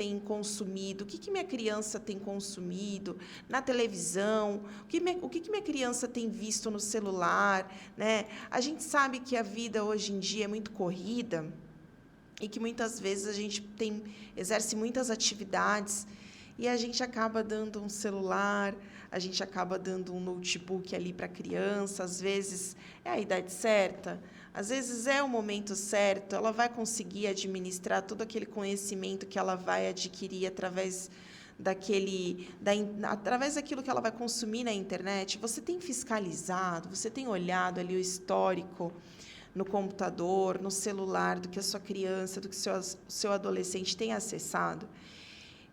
tem consumido, o que que minha criança tem consumido na televisão, o que que minha criança tem visto no celular, né? A gente sabe que a vida hoje em dia é muito corrida e que muitas vezes a gente exerce muitas atividades e a gente acaba dando um celular, a gente acaba dando um notebook ali para a criança, às vezes é a idade certa, às vezes é o momento certo, ela vai conseguir administrar todo aquele conhecimento que ela vai adquirir através daquilo que ela vai consumir na internet. Você tem fiscalizado, você tem olhado ali o histórico no computador, no celular, do que a sua criança, do que o seu adolescente tem acessado.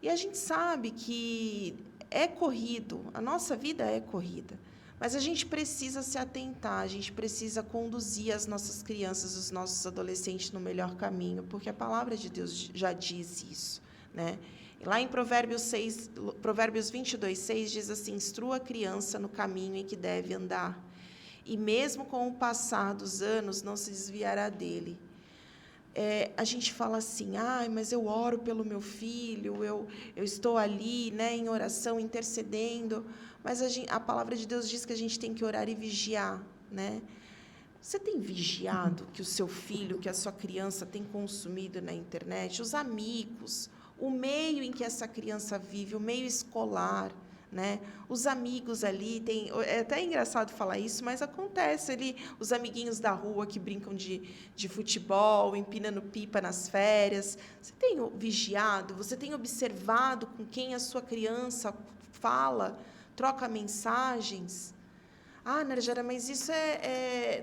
E a gente sabe que é corrido, a nossa vida é corrida, mas a gente precisa se atentar, a gente precisa conduzir as nossas crianças, os nossos adolescentes no melhor caminho, porque a palavra de Deus já diz isso, né? Lá em Provérbios 22:6 diz assim: instrua a criança no caminho em que deve andar, e mesmo com o passar dos anos não se desviará dele. A gente fala assim, mas eu oro pelo meu filho, eu estou ali, né, em oração, intercedendo, mas a palavra de Deus diz que a gente tem que orar e vigiar, né? Você tem vigiado que o seu filho, que a sua criança tem consumido na internet, os amigos, o meio em que essa criança vive, o meio escolar, né? Os amigos ali, é até engraçado falar isso, mas acontece ali, os amiguinhos da rua que brincam de futebol, empinando pipa nas férias. Você tem vigiado, você tem observado com quem a sua criança fala, troca mensagens? Narjara, mas isso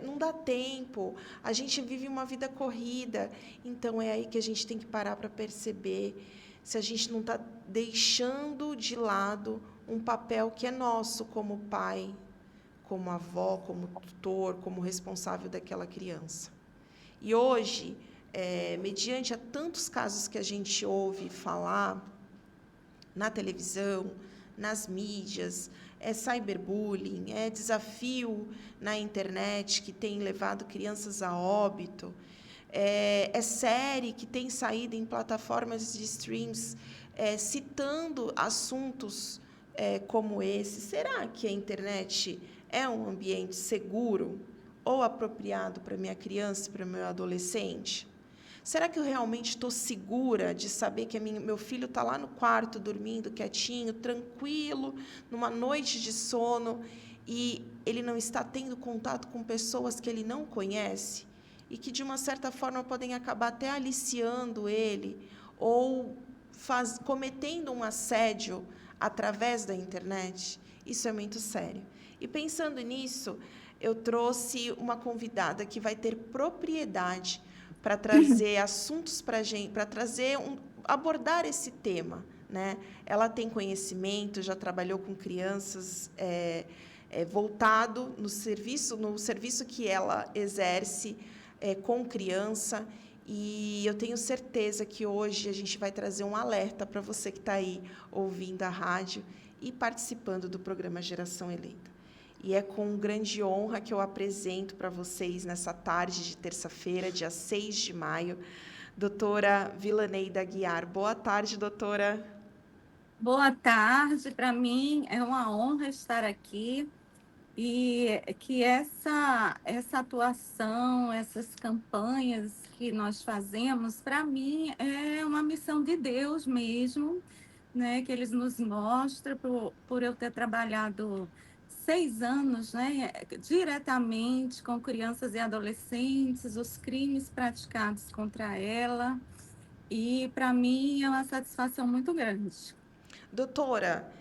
não dá tempo, a gente vive uma vida corrida. Então, é aí que a gente tem que parar para perceber se a gente não está deixando de lado um papel que é nosso como pai, como avó, como tutor, como responsável daquela criança. E hoje, mediante a tantos casos que a gente ouve falar na televisão, nas mídias, cyberbullying, desafio na internet que tem levado crianças a óbito, série que tem saído em plataformas de streams citando assuntos como esse. Será que a internet é um ambiente seguro ou apropriado para minha criança e para o meu adolescente? Será que eu realmente estou segura de saber que meu filho está lá no quarto, dormindo quietinho, tranquilo, numa noite de sono, e ele não está tendo contato com pessoas que ele não conhece e que, de uma certa forma, podem acabar até aliciando ele ou cometendo um assédio através da internet? Isso é muito sério. E pensando nisso, eu trouxe uma convidada que vai ter propriedade para trazer assuntos para a gente, para abordar esse tema, né? Ela tem conhecimento, já trabalhou com crianças, voltado no serviço que ela exerce com criança, e eu tenho certeza que hoje a gente vai trazer um alerta para você que está aí ouvindo a rádio e participando do programa Geração Eleita. E é com grande honra que eu apresento para vocês, nessa tarde de terça-feira, dia 6 de maio, doutora Vilaneida Aguiar. Boa tarde, doutora. Boa tarde, para mim é uma honra estar aqui e que essa atuação, essas campanhas que nós fazemos, para mim é uma missão de Deus mesmo, né? Que eles nos mostram por eu ter trabalhado 6 anos, né? Diretamente com crianças e adolescentes, os crimes praticados contra ela, e para mim é uma satisfação muito grande. Doutora,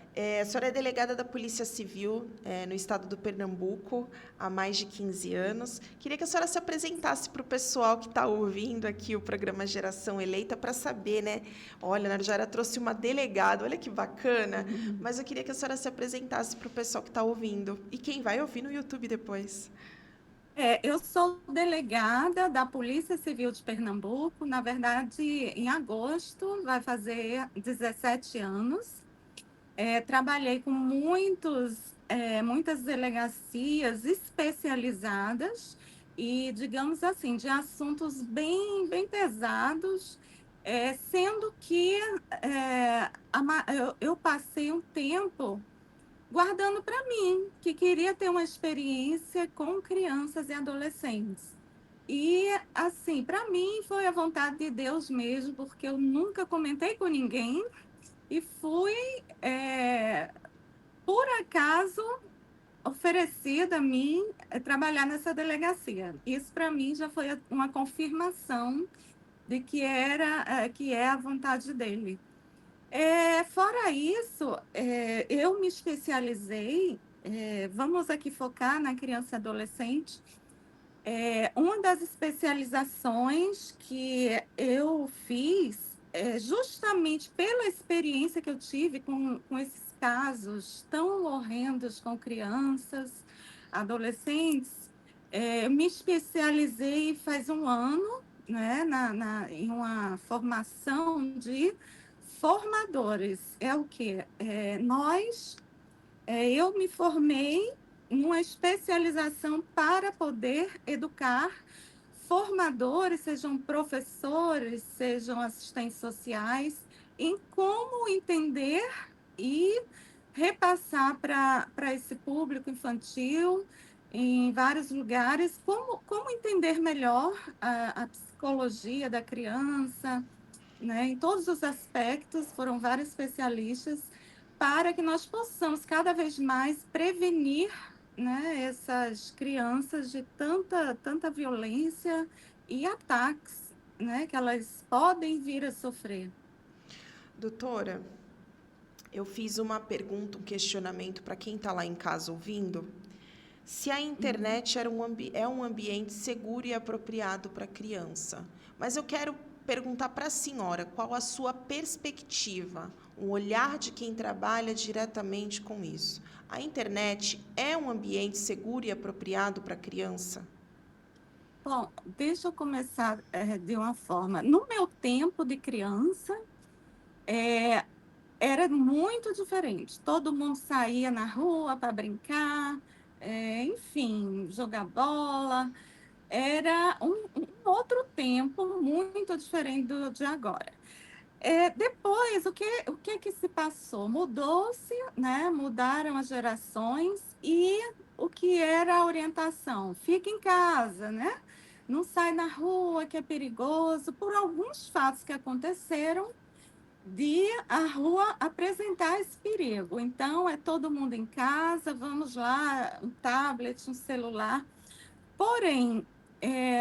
a senhora é delegada da Polícia Civil no estado do Pernambuco há mais de 15 anos. Queria que a senhora se apresentasse para o pessoal que está ouvindo aqui o programa Geração Eleita para saber, né? Olha, a Narjara trouxe uma delegada, olha que bacana. Mas eu queria que a senhora se apresentasse para o pessoal que está ouvindo e quem vai ouvir no YouTube depois. Eu sou delegada da Polícia Civil de Pernambuco. Na verdade, em agosto vai fazer 17 anos. Trabalhei com muitas delegacias especializadas e, digamos assim, de assuntos bem pesados Sendo que eu passei um tempo guardando para mim, que queria ter uma experiência com crianças e adolescentes. E, assim, para mim foi a vontade de Deus mesmo, porque eu nunca comentei com ninguém e fui, por acaso, oferecida a mim trabalhar nessa delegacia. Isso para mim já foi uma confirmação de que é a vontade dele. Fora isso, eu me especializei, vamos aqui focar na criança e adolescente. Uma das especializações que eu fiz, justamente pela experiência que eu tive com esses casos tão horrendos com crianças, adolescentes, eu me especializei faz um ano, né, em uma formação de formadores. É o quê? Eu me formei numa especialização para poder educar formadores, sejam professores, sejam assistentes sociais, em como entender e repassar para esse público infantil, em vários lugares, como entender melhor a psicologia da criança, né? Em todos os aspectos, foram vários especialistas para que nós possamos cada vez mais prevenir, né, essas crianças de tanta violência e ataques, né, que elas podem vir a sofrer. Doutora, eu fiz uma pergunta, um questionamento para quem está lá em casa ouvindo, se a internet é um ambiente seguro e apropriado para criança. Mas eu quero perguntar para a senhora qual a sua perspectiva, um olhar de quem trabalha diretamente com isso. A internet é um ambiente seguro e apropriado para criança? Bom, deixa eu começar de uma forma. No meu tempo de criança, é, era muito diferente. Todo mundo saía na rua para brincar, enfim, jogar bola. Era um outro tempo muito diferente do de agora. Depois, o que se passou? Mudou-se, né? Mudaram as gerações e o que era a orientação? Fica em casa, né? Não sai na rua, que é perigoso, por alguns fatos que aconteceram de a rua apresentar esse perigo. Então, é todo mundo em casa, vamos lá, um tablet, um celular. Porém,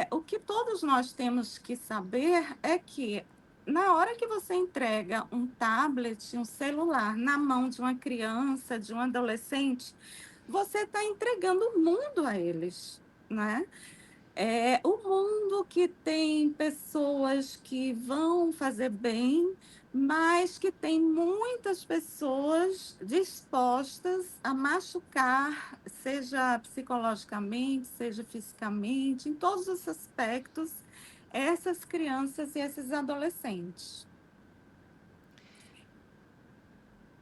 o que todos nós temos que saber é que, na hora que você entrega um tablet, um celular na mão de uma criança, de um adolescente, você está entregando o mundo a eles, né? O mundo que tem pessoas que vão fazer bem, mas que tem muitas pessoas dispostas a machucar, seja psicologicamente, seja fisicamente, em todos os aspectos, essas crianças e esses adolescentes.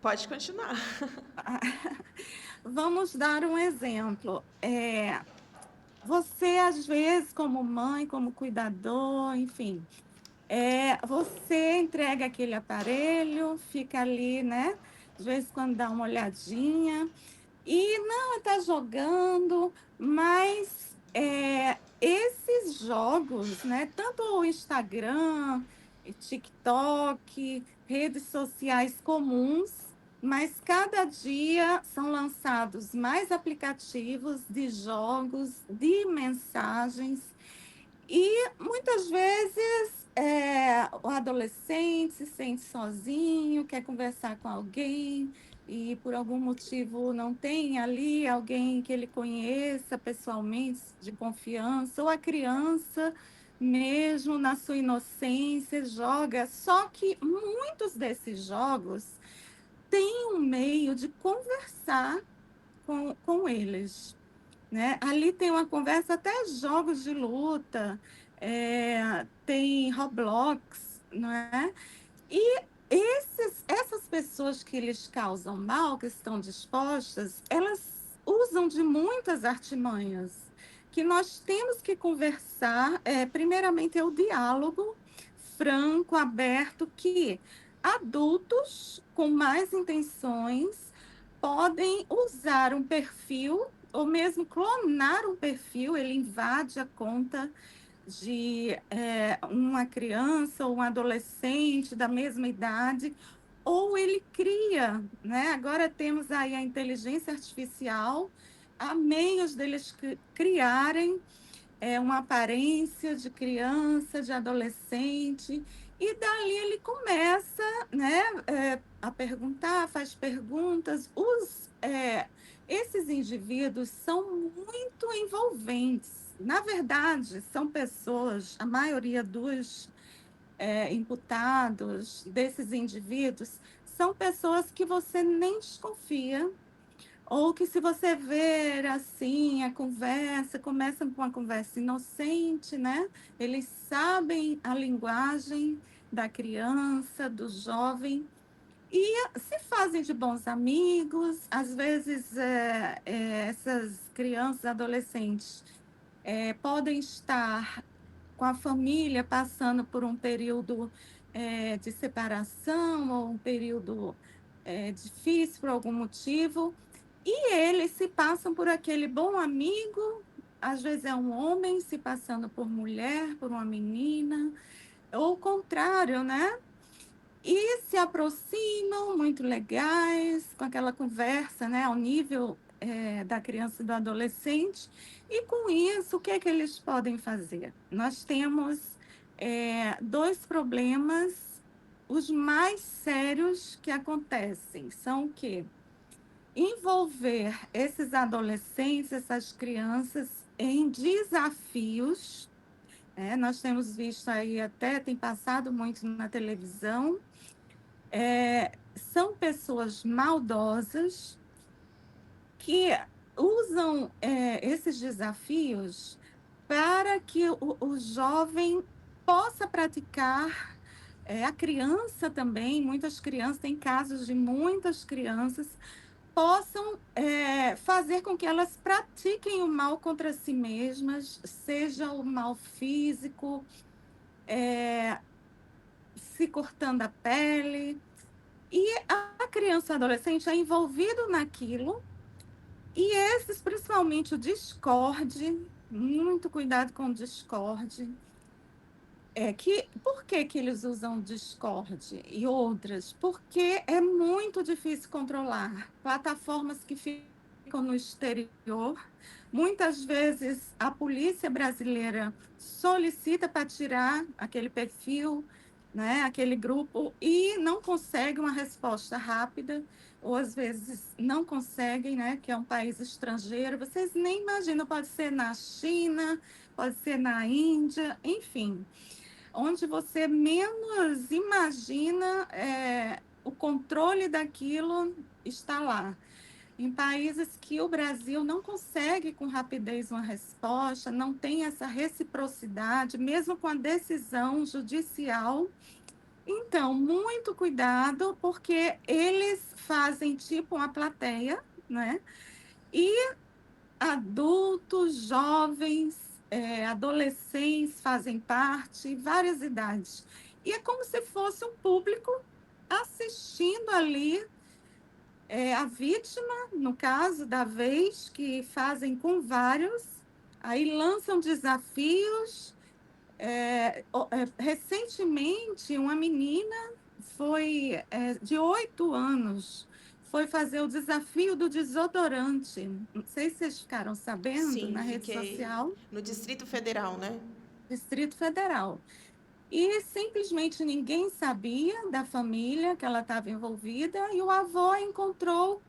Pode continuar. Vamos dar um exemplo. Você, às vezes, como mãe, como cuidador, enfim, você entrega aquele aparelho, fica ali, né? De vez em quando dá uma olhadinha, e não está jogando, mas esses jogos, né? Tanto o Instagram, TikTok, redes sociais comuns, mas cada dia são lançados mais aplicativos de jogos, de mensagens, e muitas vezes o adolescente se sente sozinho, quer conversar com alguém e por algum motivo não tem ali alguém que ele conheça pessoalmente, de confiança, ou a criança, mesmo na sua inocência, joga. Só que muitos desses jogos têm um meio de conversar com eles, né? Ali tem uma conversa, até jogos de luta, tem Roblox, não é? E essas pessoas que lhes causam mal, que estão dispostas, elas usam de muitas artimanhas, que nós temos que conversar, primeiramente é o diálogo, franco, aberto, que adultos com más intenções podem usar um perfil ou mesmo clonar um perfil, ele invade a conta de uma criança ou um adolescente da mesma idade, ou ele cria, né? Agora temos aí a inteligência artificial, há meios deles criarem uma aparência de criança, de adolescente, e dali ele começa, né, a perguntar, faz perguntas. Esses indivíduos são muito envolventes. Na verdade, são pessoas, a maioria dos imputados, desses indivíduos, são pessoas que você nem desconfia, ou que se você ver assim a conversa, começa com uma conversa inocente, né? Eles sabem a linguagem da criança, do jovem, e se fazem de bons amigos. Às vezes, essas crianças, adolescentes, podem estar com a família passando por um período de separação ou um período difícil por algum motivo, e eles se passam por aquele bom amigo, às vezes é um homem se passando por mulher, por uma menina, ou o contrário, né? E se aproximam, muito legais, com aquela conversa, né, ao nível da criança e do adolescente. E com isso, o que é que eles podem fazer? Nós temos dois problemas, os mais sérios que acontecem, são o quê? Envolver esses adolescentes, essas crianças, em desafios. Nós temos visto aí, até tem passado muito na televisão, são pessoas maldosas que usam esses desafios para que o jovem possa praticar, a criança também, muitas crianças, tem casos de muitas crianças, possam fazer com que elas pratiquem o mal contra si mesmas, seja o mal físico, se cortando a pele. E a criança e o adolescente é envolvido naquilo, e esses, principalmente o Discord, muito cuidado com o Discord. Por que que eles usam o Discord e outras? Porque é muito difícil controlar. Plataformas que ficam no exterior, muitas vezes a polícia brasileira solicita para tirar aquele perfil, né, aquele grupo, e não consegue uma resposta rápida, ou às vezes não conseguem, né, que é um país estrangeiro. Vocês nem imaginam, pode ser na China, pode ser na Índia, enfim, onde você menos imagina, o controle daquilo está lá. Em países que o Brasil não consegue com rapidez uma resposta, não tem essa reciprocidade, mesmo com a decisão judicial. Então, muito cuidado, porque eles fazem tipo uma plateia, né? E adultos, jovens, adolescentes fazem parte, várias idades. E é como se fosse um público assistindo ali a vítima, no caso da vez, que fazem com vários, aí lançam desafios. Recentemente, uma menina de 8 anos, foi fazer o desafio do desodorante. Não sei se vocês ficaram sabendo Sim, na rede fiquei social, no Distrito Federal, né? Distrito Federal. E simplesmente ninguém sabia da família que ela estava envolvida, e o avô a encontrou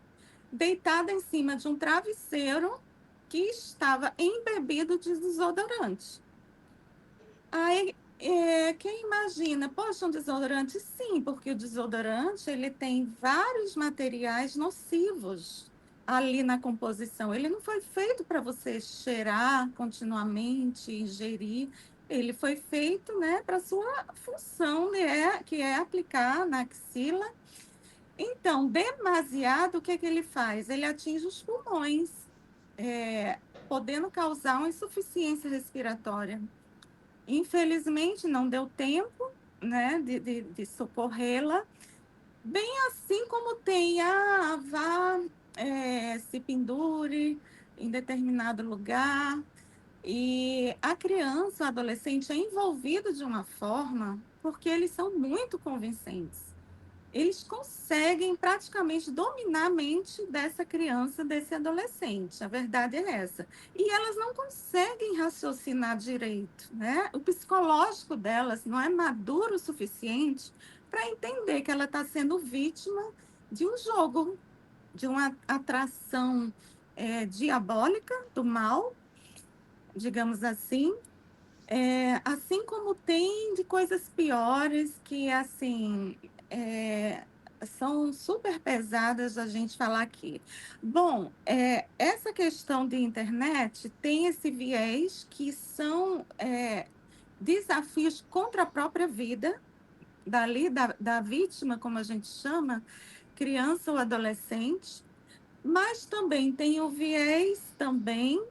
deitada em cima de um travesseiro que estava embebido de desodorante. Aí, quem imagina, poxa, um desodorante? Sim, porque o desodorante ele tem vários materiais nocivos ali na composição. Ele não foi feito para você cheirar continuamente, ingerir. Ele foi feito, né, para sua função, né, que é aplicar na axila. Então, demasiado, o que é que ele faz? Ele atinge os pulmões, podendo causar uma insuficiência respiratória. Infelizmente, não deu tempo, né, de socorrê-la, bem assim como tem, vá, se pendure em determinado lugar. E a criança, o adolescente é envolvido de uma forma, porque eles são muito convincentes. Eles conseguem praticamente dominar a mente dessa criança, desse adolescente. A verdade é essa. E elas não conseguem raciocinar direito, né? O psicológico delas não é maduro o suficiente para entender que ela está sendo vítima de um jogo, de uma atração diabólica do mal, digamos assim, assim como tem de coisas piores que, assim, são super pesadas a gente falar aqui. Bom, essa questão de internet tem esse viés que são, desafios contra a própria vida, dali da vítima, como a gente chama, criança ou adolescente, mas também tem o viés também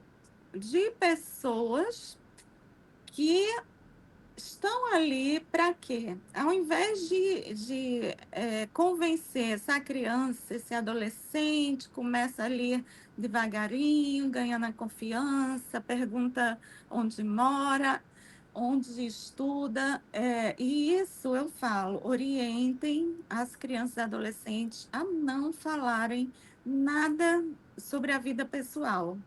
de pessoas que estão ali para quê? Ao invés de convencer essa criança, esse adolescente, começa ali devagarinho, ganhando a confiança, pergunta onde mora, onde estuda, e isso eu falo, orientem as crianças e adolescentes a não falarem nada sobre a vida pessoal,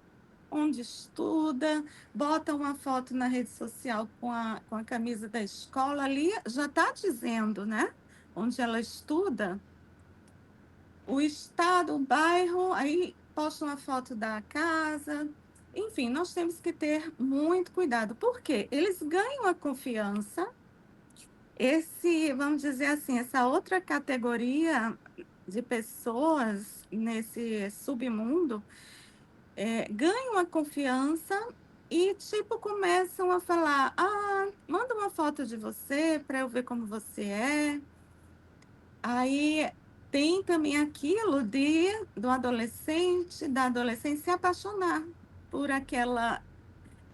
onde estuda, bota uma foto na rede social com a camisa da escola, ali já está dizendo, né? Onde ela estuda, o estado, o bairro, aí posta uma foto da casa. Enfim, nós temos que ter muito cuidado, porque eles ganham a confiança, vamos dizer assim, essa outra categoria de pessoas nesse submundo ganham a confiança e, tipo, começam a falar: manda uma foto de você para eu ver como você é. Aí tem também aquilo do adolescente, da adolescente se apaixonar por aquela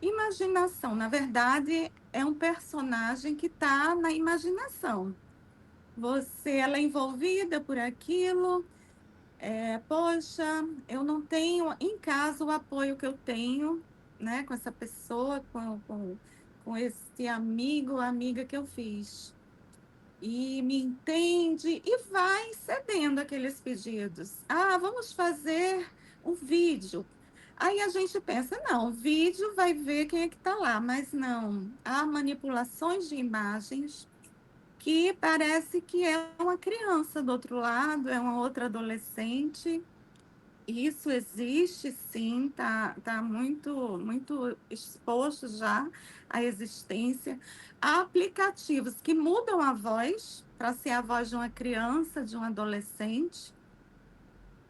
imaginação. Na verdade, é um personagem que está na imaginação. Ela é envolvida por aquilo. Poxa, eu não tenho em casa o apoio que eu tenho, né, com essa pessoa, com esse amigo, amiga que eu fiz. E me entende e vai cedendo aqueles pedidos. Vamos fazer um vídeo. Aí a gente pensa, não, o vídeo vai ver quem é que está lá, mas não. Há manipulações de imagens que parece que é uma criança do outro lado, é uma outra adolescente. Isso existe sim, tá muito exposto já à existência. Há aplicativos que mudam a voz para ser a voz de uma criança, de um adolescente,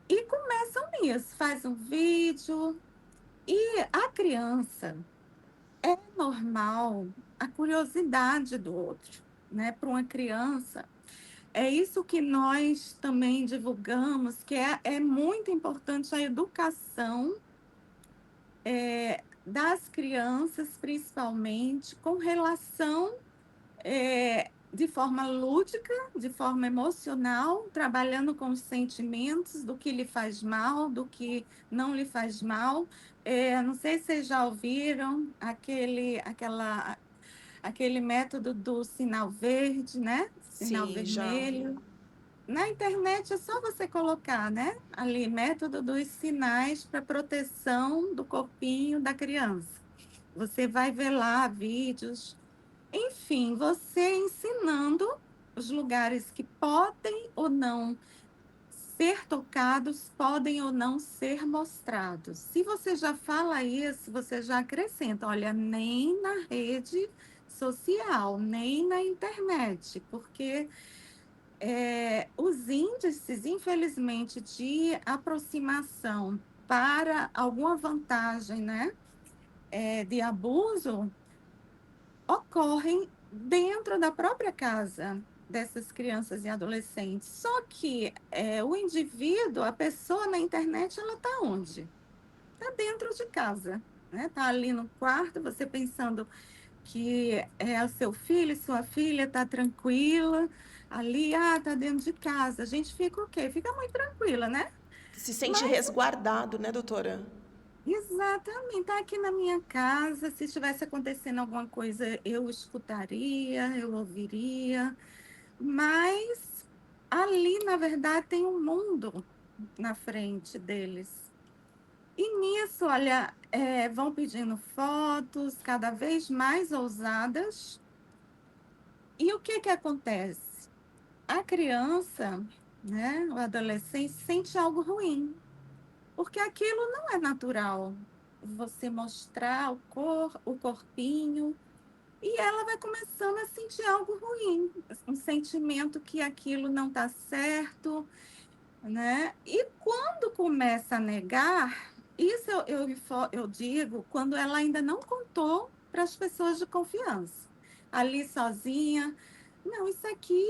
e começam nisso, faz um vídeo, e a criança é normal a curiosidade do outro, né? Para uma criança, é isso que nós também divulgamos, que é muito importante a educação das crianças, principalmente, com relação, de forma lúdica, de forma emocional, trabalhando com os sentimentos do que lhe faz mal, do que não lhe faz mal. Não sei se vocês já ouviram aquele método do sinal verde, né? Sinal Sim, já. vermelho. Na internet é só você colocar, né, ali, método dos sinais para proteção do corpinho da criança. Você vai ver lá vídeos, enfim, você ensinando os lugares que podem ou não ser tocados, podem ou não ser mostrados. Se você já fala isso, você já acrescenta, olha, nem na rede social, nem na internet, porque os índices, infelizmente, de aproximação para alguma vantagem, né, de abuso, ocorrem dentro da própria casa dessas crianças e adolescentes. Só que o indivíduo, a pessoa na internet, ela está onde? Está dentro de casa, né? Está ali no quarto, você pensando, que é o seu filho, sua filha está tranquila ali, está dentro de casa. A gente fica o quê? Fica muito tranquila, né? Se sente Mas, resguardado, né, doutora? exatamente, está aqui na minha casa. Se estivesse acontecendo alguma coisa, eu escutaria, eu ouviria. Mas ali, na verdade, tem um mundo na frente deles. E nisso, olha, vão pedindo fotos cada vez mais ousadas. E o que que acontece? A criança, né, o adolescente sente algo ruim, porque aquilo não é natural. Você mostrar o corpinho, e ela vai começando a sentir algo ruim, um sentimento que aquilo não está certo, né? E quando começa a negar, isso eu digo quando ela ainda não contou para as pessoas de confiança. Ali sozinha, não, isso aqui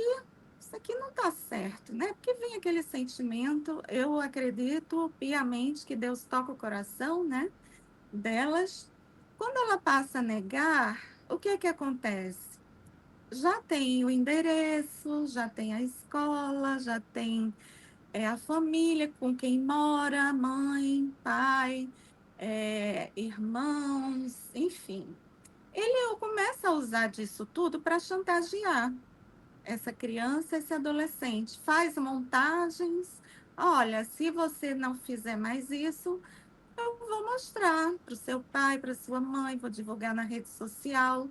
não está certo, né? Porque vem aquele sentimento, eu acredito piamente que Deus toca o coração, né, delas. Quando ela passa a negar, o que que acontece? Já tem o endereço, já tem a escola, já tem a família com quem mora, mãe, pai, irmãos, enfim. Ele começa a usar disso tudo para chantagear essa criança, esse adolescente. Faz montagens. Olha, se você não fizer mais isso, eu vou mostrar para o seu pai, para sua mãe, vou divulgar na rede social.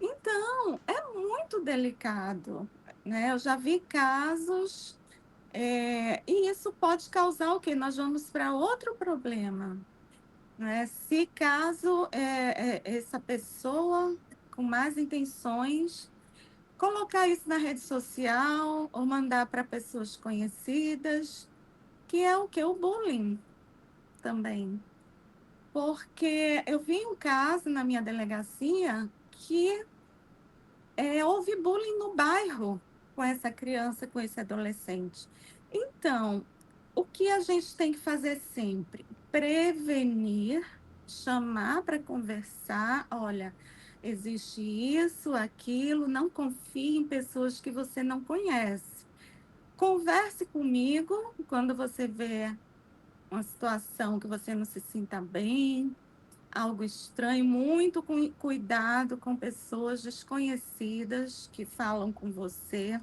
Então, é muito delicado, né? Eu já vi casos. E isso pode causar o quê? Nós vamos para outro problema, né? Se caso essa pessoa com más intenções colocar isso na rede social ou mandar para pessoas conhecidas, que é o que? O bullying também. Porque eu vi um caso na minha delegacia que houve bullying no bairro com essa criança, com esse adolescente. Então, o que a gente tem que fazer sempre? Prevenir, chamar para conversar. Olha, existe isso, aquilo, não confie em pessoas que você não conhece. Converse comigo quando você vê uma situação que você não se sinta bem, algo estranho, muito cuidado com pessoas desconhecidas que falam com você.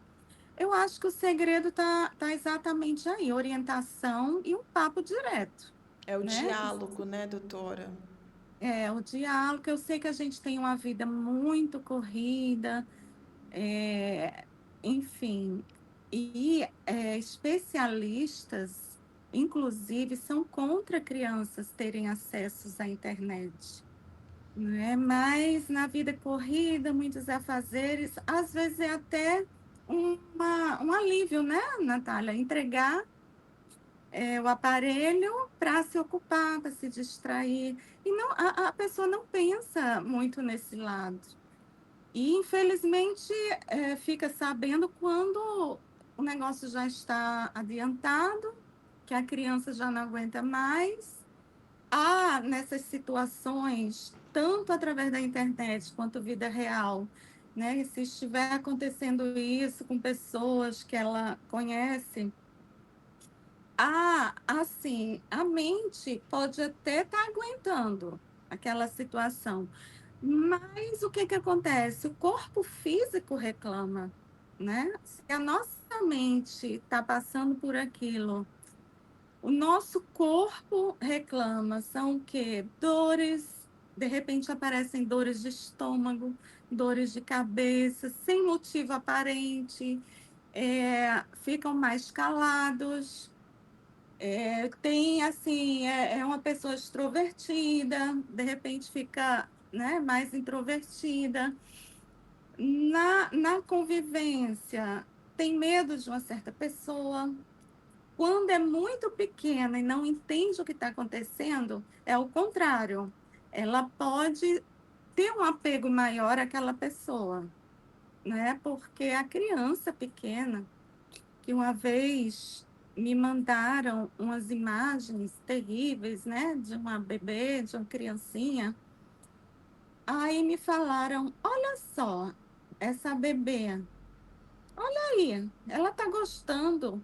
Eu acho que o segredo tá exatamente aí, orientação e um papo direto, É o né? diálogo, né, doutora? É, o diálogo, eu sei que a gente tem uma vida muito corrida, é, enfim, e especialistas, inclusive, são contra crianças terem acessos à internet. Né, mas na vida corrida, muitos afazeres, às vezes é até um alívio, né, Natália? Entregar, o aparelho para se ocupar, para se distrair. E não, a pessoa não pensa muito nesse lado. E, infelizmente, fica sabendo quando o negócio já está adiantado, que a criança já não aguenta mais. Nessas situações, tanto através da internet quanto vida real, né, e se estiver acontecendo isso com pessoas que ela conhece, assim, a mente pode até estar aguentando aquela situação, mas o que que acontece? O corpo físico reclama, né? Se a nossa mente está passando por aquilo, o nosso corpo reclama, são o quê? Dores, de repente aparecem dores de estômago, dores de cabeça, sem motivo aparente, ficam mais calados, tem assim, é uma pessoa extrovertida, de repente fica, né, mais introvertida. Na convivência, tem medo de uma certa pessoa, quando é muito pequena e não entende o que está acontecendo, é o contrário. Ela pode ter um apego maior àquela pessoa, né? Porque a criança pequena, que uma vez me mandaram umas imagens terríveis, né? De uma bebê, de uma criancinha. Aí me falaram: olha só, essa bebê, olha aí, ela tá gostando.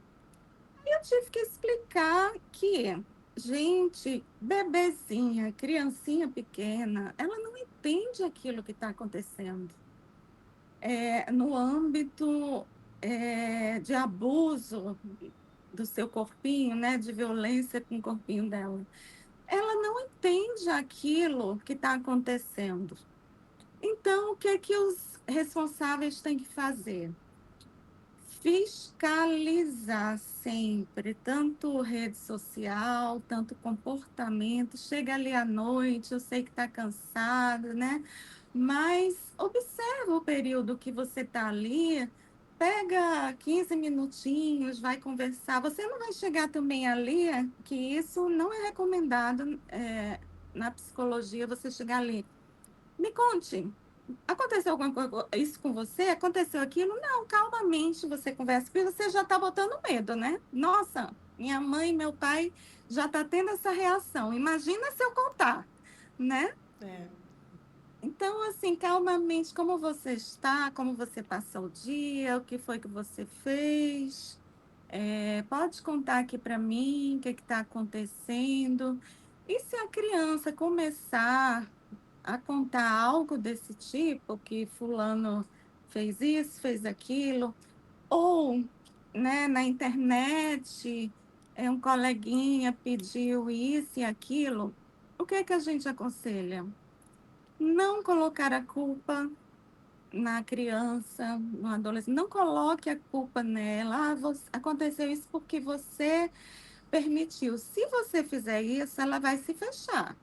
Eu tive que explicar que, gente, bebezinha, criancinha pequena, ela não entende aquilo que está acontecendo. No âmbito, de abuso do seu corpinho, né, de violência com o corpinho dela. Ela não entende aquilo que está acontecendo. Então, o que é que os responsáveis têm que fazer? Fiscalizar sempre, tanto rede social, tanto comportamento. Chega ali à noite, eu sei que está cansado, né? Mas observa o período que você está ali, pega 15 minutinhos, vai conversar. Você não vai chegar também ali, que isso não é recomendado, na psicologia, você chegar ali. Me conte, aconteceu alguma coisa isso com você? Aconteceu aquilo? Não, calmamente você conversa, porque você já está botando medo, né? Nossa, minha mãe e meu pai já tá tendo essa reação. Imagina se eu contar, né? É. Então, assim, calmamente, como você está, como você passou o dia, o que foi que você fez? Pode contar aqui para mim o que está acontecendo. E se a criança começar a contar algo desse tipo, que fulano fez isso, fez aquilo, ou, né, na internet, um coleguinha pediu isso e aquilo, o que é que a gente aconselha? Não colocar a culpa na criança, no adolescente, não coloque a culpa nela. Aconteceu isso porque você permitiu. Se você fizer isso, ela vai se fechar.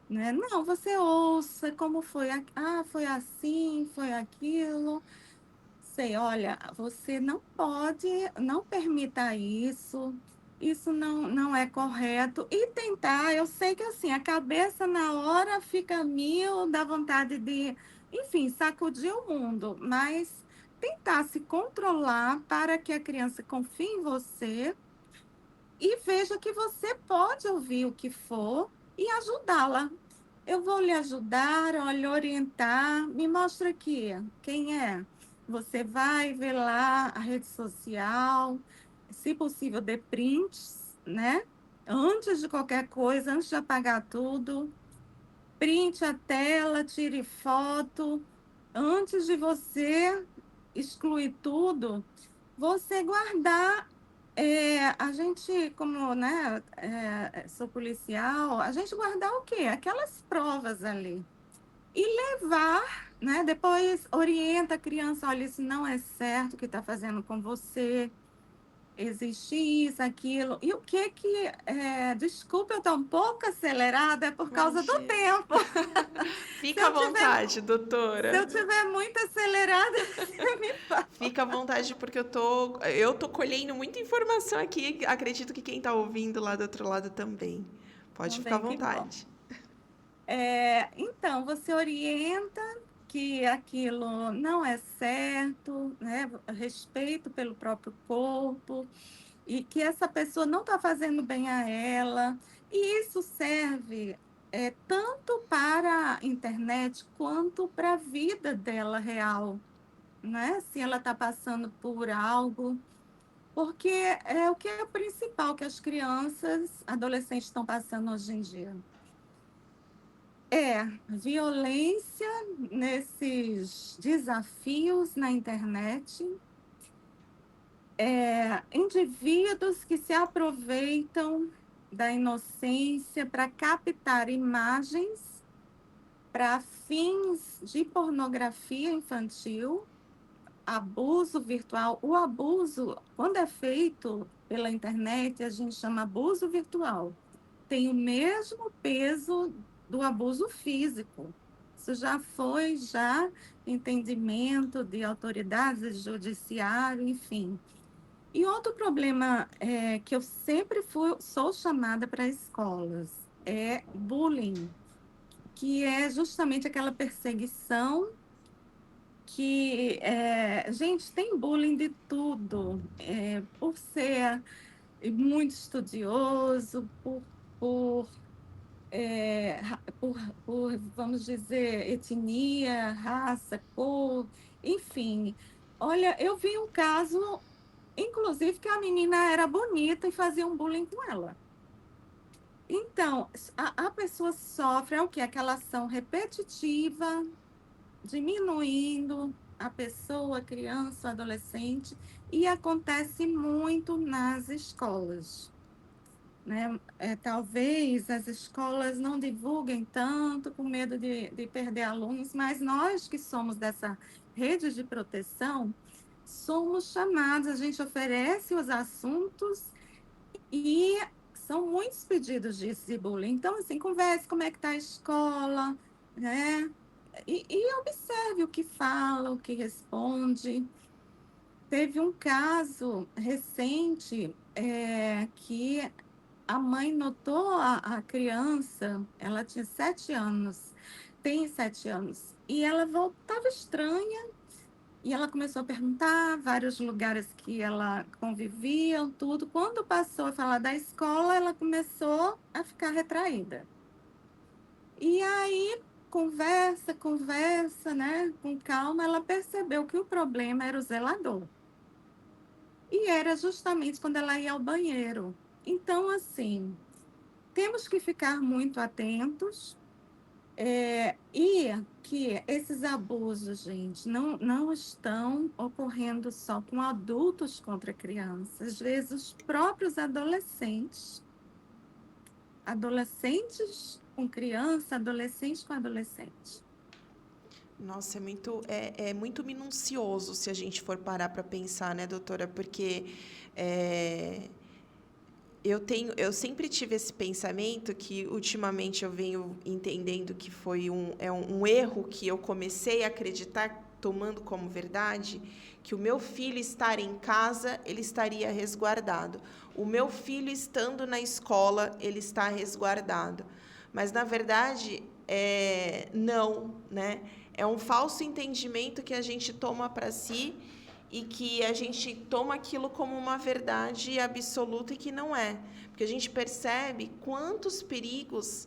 Né? Não, você ouça como foi, foi assim, foi aquilo. Sei, olha, você não pode, não permita isso não é correto. E tentar, eu sei que assim, a cabeça na hora fica mil, dá vontade de, enfim, sacudir o mundo, mas tentar se controlar para que a criança confie em você e veja que você pode ouvir o que for e ajudá-la. Eu vou lhe ajudar, olha, orientar. Me mostra aqui quem é. Você vai ver lá a rede social, se possível, dê prints, né? Antes de qualquer coisa, antes de apagar tudo, printe a tela, tire foto. Antes de você excluir tudo, você guardar. A gente, como, né, sou policial, a gente guardar o quê? Aquelas provas ali. E levar, né? Depois orienta a criança, olha, isso não é certo o que está fazendo com você. Existe isso, aquilo. E o que que... desculpa, eu estou um pouco acelerada, é por causa do Imagina. tempo. Se Fica à eu tiver, vontade, se eu doutora. tiver muito acelerada, você me fala. Fica à vontade porque eu tô colhendo muita informação aqui. Acredito que quem tá ouvindo lá do outro lado também. Pode ficar à Também, que bom. vontade. Então, você orienta que aquilo não é certo, né? Respeito pelo próprio corpo, e que essa pessoa não está fazendo bem a ela. E isso serve tanto para a internet quanto para a vida dela real, né? Se ela está passando por algo. Porque é o que é o principal que as crianças, adolescentes estão passando hoje em dia. Violência nesses desafios na internet, indivíduos que se aproveitam da inocência para captar imagens para fins de pornografia infantil, abuso virtual. O abuso, quando é feito pela internet, a gente chama abuso virtual. Tem o mesmo peso do abuso físico. Isso já foi entendimento de autoridades, judiciário, enfim. E outro problema é que eu sempre sou chamada para escolas é bullying, que é justamente aquela perseguição gente, tem bullying de tudo, por ser muito estudioso, por vamos dizer, etnia, raça, cor, enfim. Olha, eu vi um caso, inclusive, que a menina era bonita e fazia um bullying com ela. Então, a pessoa sofre, é o quê? Aquela ação repetitiva, diminuindo a pessoa, a criança, o adolescente, e acontece muito nas escolas, né? Talvez as escolas não divulguem tanto, com medo de perder alunos, mas nós que somos dessa rede de proteção, somos chamados, a gente oferece os assuntos e são muitos pedidos de bullying. Então, assim, converse como é que está a escola, né? E observe o que fala, o que responde. Teve um caso recente que a mãe notou a criança, ela tinha 7 anos, tem 7 anos, e ela voltava estranha, e ela começou a perguntar vários lugares que ela convivia, tudo. Quando passou a falar da escola, ela começou a ficar retraída. E aí, conversa, conversa, né? Com calma, ela percebeu que o problema era o zelador. E era justamente quando ela ia ao banheiro. Então, assim, temos que ficar muito atentos. E que esses abusos, gente, não estão ocorrendo só com adultos contra crianças. Às vezes, os próprios adolescentes, adolescentes com criança, adolescentes com adolescente. Nossa, é muito minucioso se a gente for parar para pensar, né, doutora? Porque é, eu sempre tive esse pensamento que ultimamente eu venho entendendo que foi um erro que eu comecei a acreditar, tomando como verdade, que o meu filho estar em casa, ele estaria resguardado. O meu filho estando na escola, ele está resguardado. Mas, na verdade, não, né? É um falso entendimento que a gente toma para si e que a gente toma aquilo como uma verdade absoluta e que não é. Porque a gente percebe quantos perigos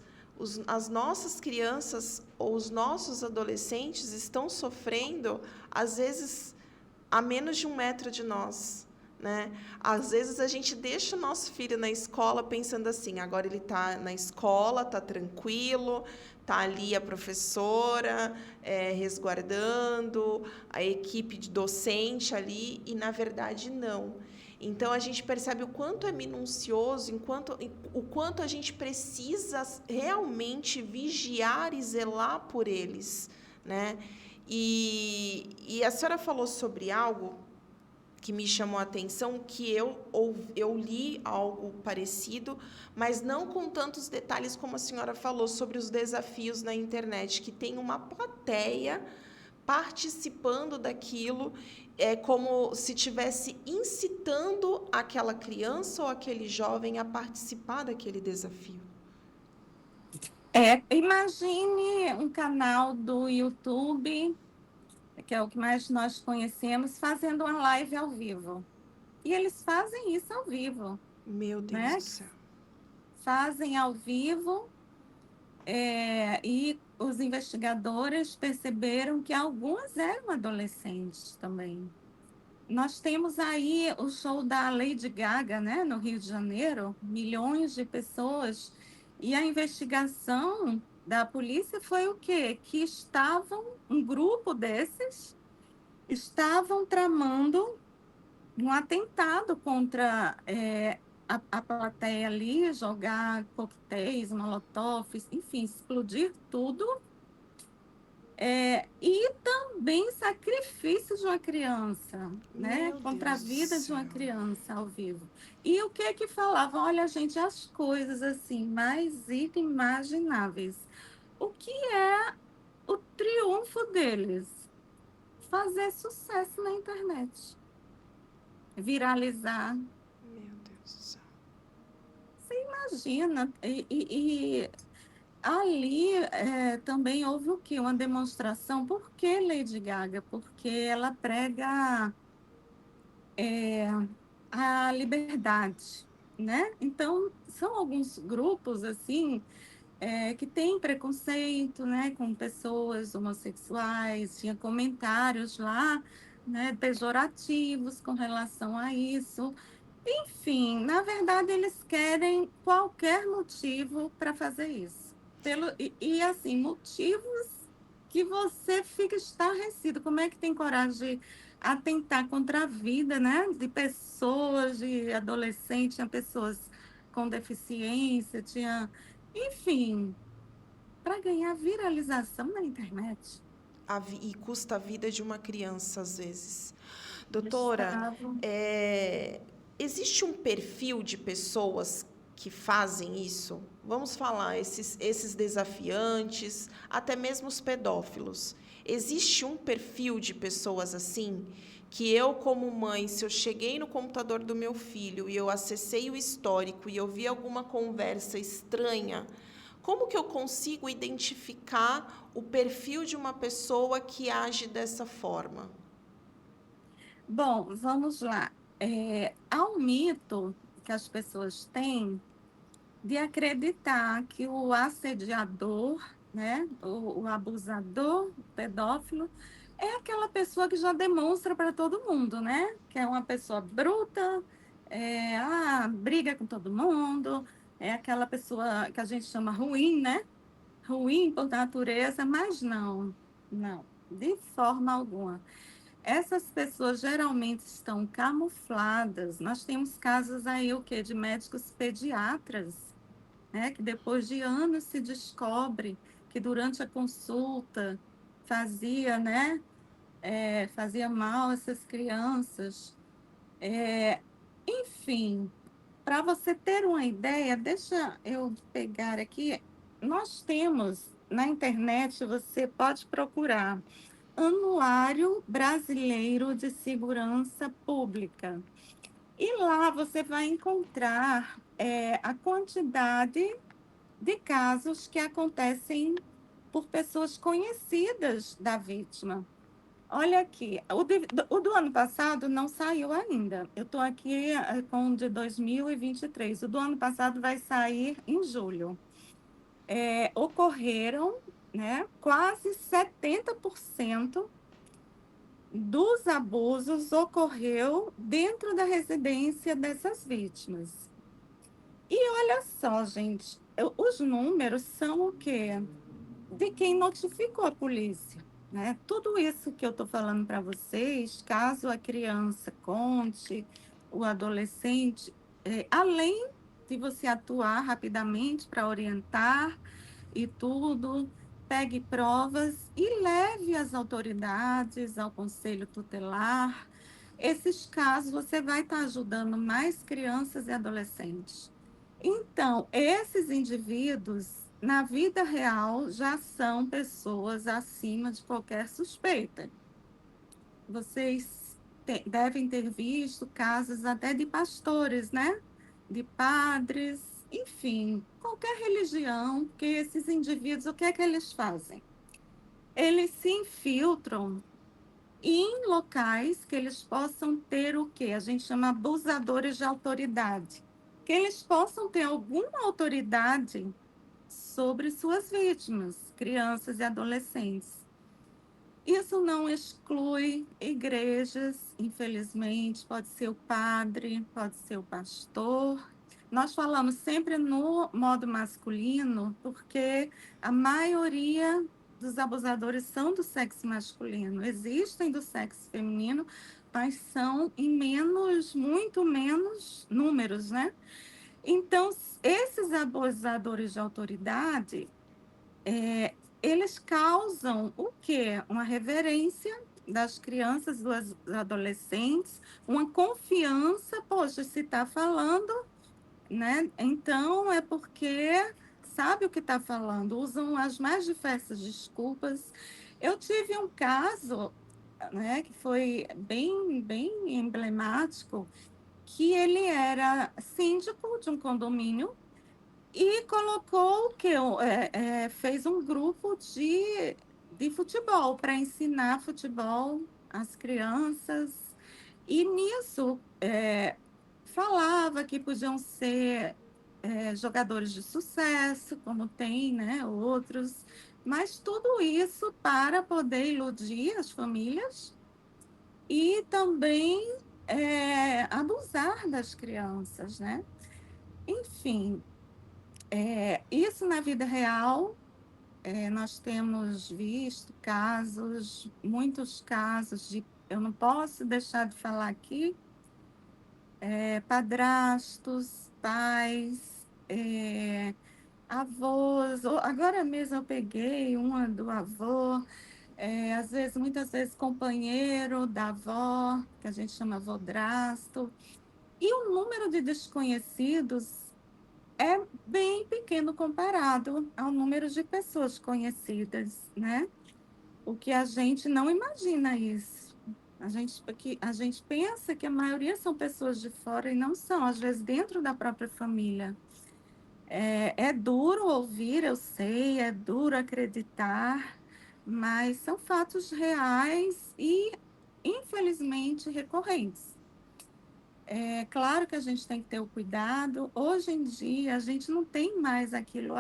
as nossas crianças ou os nossos adolescentes estão sofrendo, às vezes, a menos de 1 metro de nós. Né? Às vezes a gente deixa o nosso filho na escola pensando assim, agora ele está na escola, está tranquilo, está ali a professora resguardando, a equipe de docente ali, e na verdade não. Então a gente percebe o quanto é minucioso, o quanto a gente precisa realmente vigiar e zelar por eles. Né? E a senhora falou sobre algo que me chamou a atenção, que eu li algo parecido, mas não com tantos detalhes como a senhora falou sobre os desafios na internet, que tem uma plateia participando daquilo, como se estivesse incitando aquela criança ou aquele jovem a participar daquele desafio. Imagine um canal do YouTube, que é o que mais nós conhecemos, fazendo uma live ao vivo. E eles fazem isso ao vivo, Meu Deus né? do céu. Fazem ao vivo, e os investigadores perceberam que algumas eram adolescentes também. Nós temos aí o show da Lady Gaga, né, no Rio de Janeiro, milhões de pessoas, e a investigação da polícia foi o quê? Que um grupo desses, estavam tramando um atentado contra a plateia ali, jogar coquetéis, molotovs, enfim, explodir tudo. E também sacrifício de uma criança, né? Meu Contra a Deus do vida de uma céu. criança ao vivo. E o que é que falavam? Olha, gente, as coisas assim mais inimagináveis. O que é o triunfo deles? Fazer sucesso na internet, viralizar. Meu Deus do céu. Você imagina? E ali também houve o quê? Uma demonstração. Por que Lady Gaga? Porque ela prega é, a liberdade, né? Então, são alguns grupos, assim, que tem preconceito, né, com pessoas homossexuais, tinha comentários lá, né, pejorativos com relação a isso. Enfim, na verdade, eles querem qualquer motivo para fazer isso. E, assim, motivos que você fica estarrecido. Como é que tem coragem de atentar contra a vida, né? De pessoas, de adolescentes, tinha pessoas com deficiência, tinha. Enfim, para ganhar viralização na internet. E custa a vida de uma criança, às vezes. Doutora, Gustavo. é, existe um perfil de pessoas que fazem isso? Vamos falar, esses desafiantes, até mesmo os pedófilos. Existe um perfil de pessoas assim? Que eu, como mãe, se eu cheguei no computador do meu filho e eu acessei o histórico e eu vi alguma conversa estranha, como que eu consigo identificar o perfil de uma pessoa que age dessa forma? Bom, vamos lá. Há um mito que as pessoas têm de acreditar que o assediador, né, o abusador, o pedófilo, é aquela pessoa que já demonstra para todo mundo, né, que é uma pessoa bruta, briga com todo mundo, é aquela pessoa que a gente chama ruim, né, ruim por natureza, mas não, não, de forma alguma. Essas pessoas geralmente estão camufladas. Nós temos casos aí, o quê? De médicos pediatras, né? Que depois de anos se descobre que durante a consulta fazia, né? Fazia mal a essas crianças. É, enfim, para você ter uma ideia, deixa eu pegar aqui. Nós temos na internet, você pode procurar Anuário Brasileiro de Segurança Pública. E lá você vai encontrar a quantidade de casos que acontecem por pessoas conhecidas da vítima. Olha aqui, o do ano passado não saiu ainda. Eu estou aqui com o de 2023. O do ano passado vai sair em julho. Ocorreram, né, quase 70% dos abusos ocorreu dentro da residência dessas vítimas. E olha só, gente, os números são o quê? De quem notificou a polícia, né? Tudo isso que eu estou falando para vocês, caso a criança conte, o adolescente, além de você atuar rapidamente para orientar e tudo, pegue provas e leve às autoridades, ao conselho tutelar. Esses casos você vai estar ajudando mais crianças e adolescentes. Então, esses indivíduos, na vida real, já são pessoas acima de qualquer suspeita. Vocês devem ter visto casos até de pastores, né? De padres, enfim, qualquer religião, que esses indivíduos, o que é que eles fazem? Eles se infiltram em locais que eles possam ter o quê? A gente chama abusadores de autoridade. Que eles possam ter alguma autoridade sobre suas vítimas, crianças e adolescentes. Isso não exclui igrejas, infelizmente, pode ser o padre, pode ser o pastor. Nós falamos sempre no modo masculino, porque a maioria dos abusadores são do sexo masculino. Existem do sexo feminino, mas são em menos, muito menos números, né? Então, esses abusadores de autoridade, eles causam o quê? Uma reverência das crianças, dos adolescentes, uma confiança, poxa, se está falando, né? Então é porque sabe o que está falando, usam as mais diversas desculpas. Eu tive um caso, né, que foi bem emblemático, que ele era síndico de um condomínio e colocou o quê? Fez um grupo de futebol para ensinar futebol às crianças. E nisso falava que podiam ser. jogadores de sucesso, como tem, né, outros, mas tudo isso para poder iludir as famílias e também abusar das crianças, né? Enfim, isso na vida real, nós temos visto casos, muitos casos de, eu não posso deixar de falar aqui, padrastos, pais, avós. Agora mesmo eu peguei uma do avô, às vezes, muitas vezes companheiro da avó, que a gente chama vodrasto, e o número de desconhecidos é bem pequeno comparado ao número de pessoas conhecidas, né? O que a gente não imagina isso. A gente pensa que a maioria são pessoas de fora e não são, às vezes dentro da própria família. É duro ouvir, eu sei, é duro acreditar, mas são fatos reais e, infelizmente, recorrentes. É claro que a gente tem que ter o cuidado. Hoje em dia, a gente não tem mais aquilo,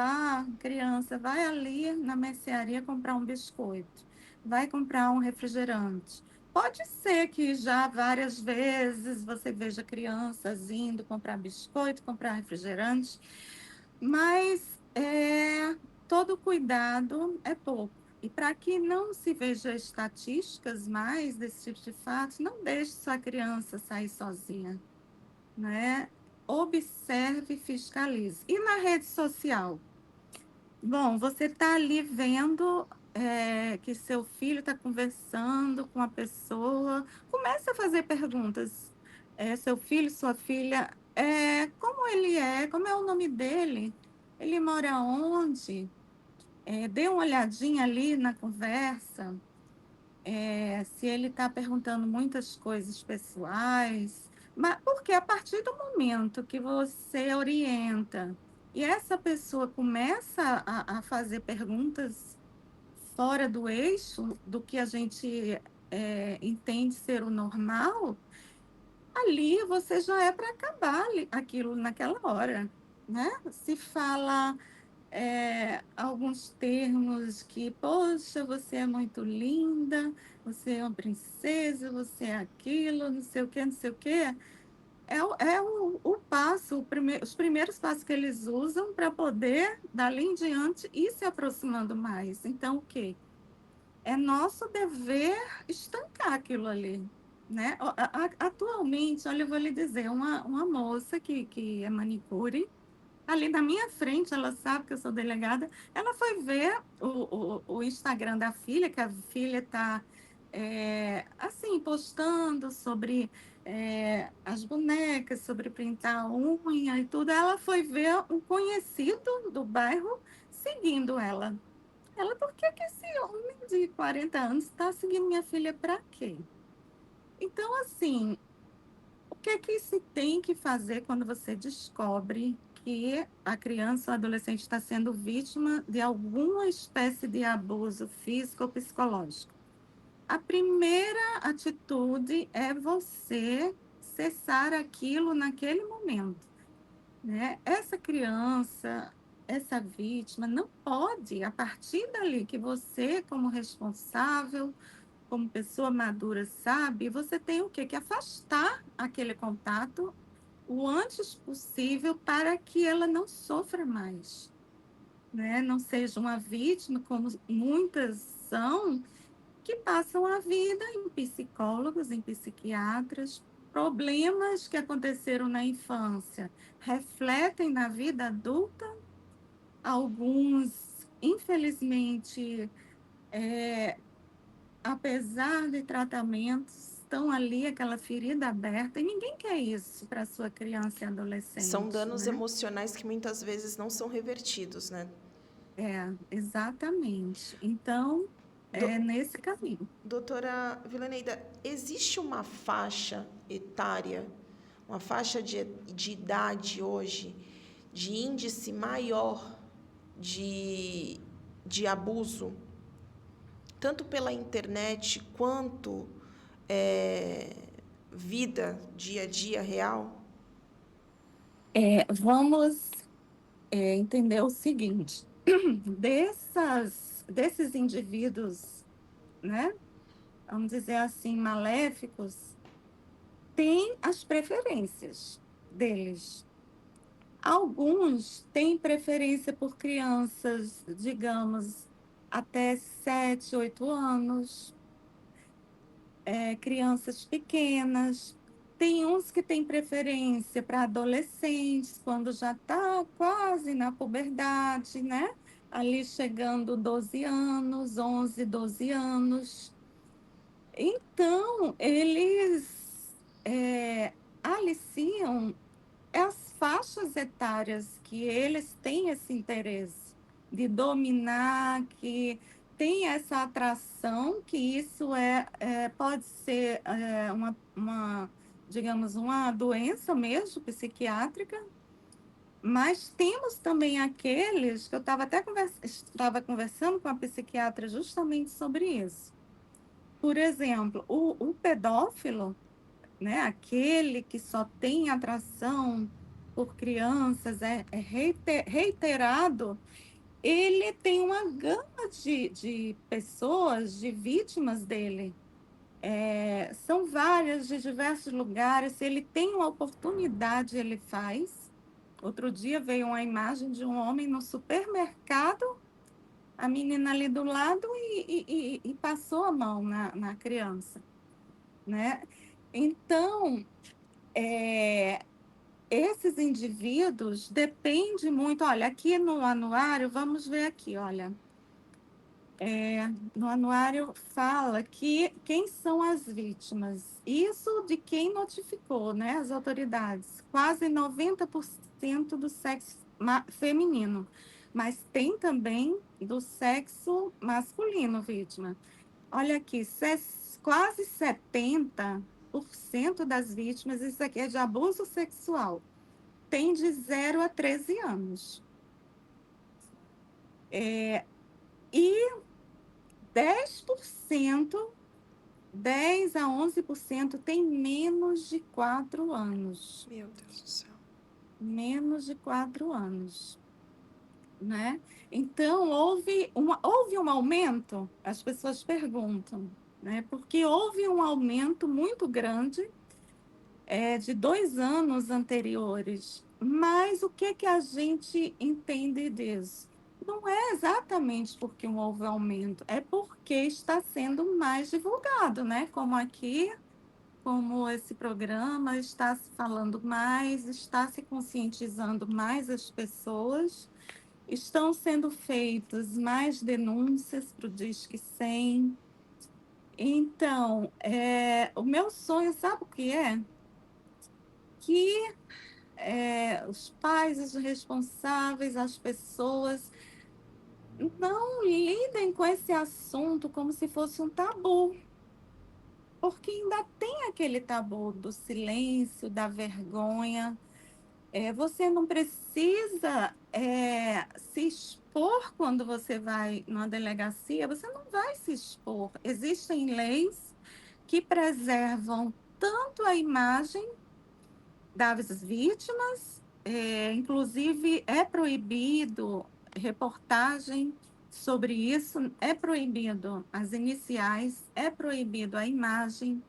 criança, vai ali na mercearia comprar um biscoito, vai comprar um refrigerante. Pode ser que já várias vezes você veja crianças indo comprar biscoito, comprar refrigerante, mas todo cuidado é pouco. E para que não se veja estatísticas mais desse tipo de fatos, não deixe sua criança sair sozinha, né? Observe e fiscalize. E na rede social? Bom, você está ali vendo que seu filho está conversando com uma pessoa, comece a fazer perguntas. Seu filho, sua filha, como ele é? Como é o nome dele? Ele mora onde? Dê uma olhadinha ali na conversa, se ele está perguntando muitas coisas pessoais, mas porque a partir do momento que você orienta e essa pessoa começa a fazer perguntas fora do eixo do que a gente entende ser o normal, ali você já é para acabar aquilo naquela hora, né? Se fala alguns termos que, poxa, você é muito linda, você é uma princesa, você é aquilo, não sei o quê, não sei o quê. O passo, os primeiros passos que eles usam para poder, dali em diante, ir se aproximando mais. Então, o quê? É nosso dever estancar aquilo ali, né? Atualmente, olha, eu vou lhe dizer, uma moça que é manicure, ali na minha frente, ela sabe que eu sou delegada, ela foi ver o Instagram da filha, que a filha está, assim, postando sobre as bonecas, sobre pintar a unha e tudo. Ela foi ver um conhecido do bairro seguindo ela. Ela, por que que esse homem de 40 anos está seguindo minha filha para quê? Então, assim, o que é que se tem que fazer quando você descobre que a criança ou adolescente está sendo vítima de alguma espécie de abuso físico ou psicológico? A primeira atitude é você cessar aquilo naquele momento, né? Essa criança, essa vítima, não pode, a partir dali que você, como responsável, como pessoa madura, sabe, você tem o quê? Que afastar aquele contato o antes possível para que ela não sofra mais, né? Não seja uma vítima, como muitas são, que passam a vida em psicólogos, em psiquiatras. Problemas que aconteceram na infância refletem na vida adulta. Alguns, infelizmente, apesar de tratamentos, estão ali aquela ferida aberta e ninguém quer isso para sua criança e São adolescente, danos né? emocionais que muitas vezes não são revertidos, né? Exatamente. Então, é Do- nesse caminho. Doutora Vilaneida, existe uma faixa etária, uma faixa de idade hoje, de índice maior de, de abuso, tanto pela internet quanto vida, dia a dia real? Vamos. entender o seguinte: desses indivíduos, né, vamos dizer assim, maléficos, tem as preferências deles. Alguns têm preferência por crianças, digamos, até 7, 8 anos, crianças pequenas. Tem uns que têm preferência para adolescentes, quando já está quase na puberdade, né? Ali chegando 12 anos, 11, 12 anos. Então, eles aliciam as faixas etárias que eles têm esse interesse de dominar, que tem essa atração, que isso pode ser digamos, uma doença mesmo psiquiátrica, mas temos também aqueles que eu estava conversando com a psiquiatra justamente sobre isso. Por exemplo, o pedófilo, né, aquele que só tem atração por crianças, reiterado, ele tem uma gama de pessoas, de vítimas dele. São várias, de diversos lugares. Se ele tem uma oportunidade, ele faz. Outro dia veio uma imagem de um homem no supermercado, a menina ali do lado e passou a mão na criança, né? Então, é, esses indivíduos dependem muito. Olha, aqui no anuário, vamos ver aqui, olha. No anuário fala que quem são as vítimas. Isso de quem notificou, né? As autoridades. Quase 90% do sexo feminino. Mas tem também do sexo masculino vítima. Olha aqui, quase 70% das vítimas, isso aqui é de abuso sexual, tem de 0 a 13 anos. E 10%, 10 a 11% tem menos de 4 anos. Meu Deus do céu. Menos de 4 anos, né? Então, houve um aumento, as pessoas perguntam, né? Porque houve um aumento muito grande de 2 anos anteriores. Mas o que que a gente entende disso? Não é exatamente porque houve aumento, é porque está sendo mais divulgado, né? Como aqui, como esse programa está se falando mais, está se conscientizando mais as pessoas, estão sendo feitas mais denúncias para o Disque 100. Então, o meu sonho, sabe o que é? Que os pais, os responsáveis, as pessoas não lidem com esse assunto como se fosse um tabu, porque ainda tem aquele tabu do silêncio, da vergonha. Você não precisa se expor quando você vai numa delegacia, você não vai se expor. Existem leis que preservam tanto a imagem das vítimas, inclusive é proibido reportagem sobre isso, é proibido as iniciais, é proibido a imagem,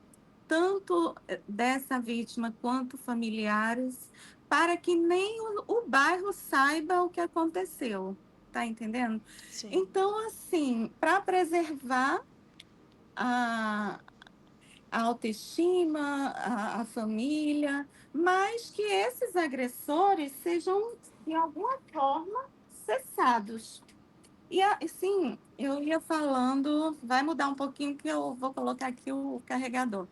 tanto dessa vítima quanto familiares, para que nem o bairro saiba o que aconteceu. Tá entendendo? Sim. Então, assim, para preservar a, a autoestima, a família, mas que esses agressores sejam, de alguma forma, cessados. E assim, eu ia falando, vai mudar um pouquinho que eu vou colocar aqui o carregador.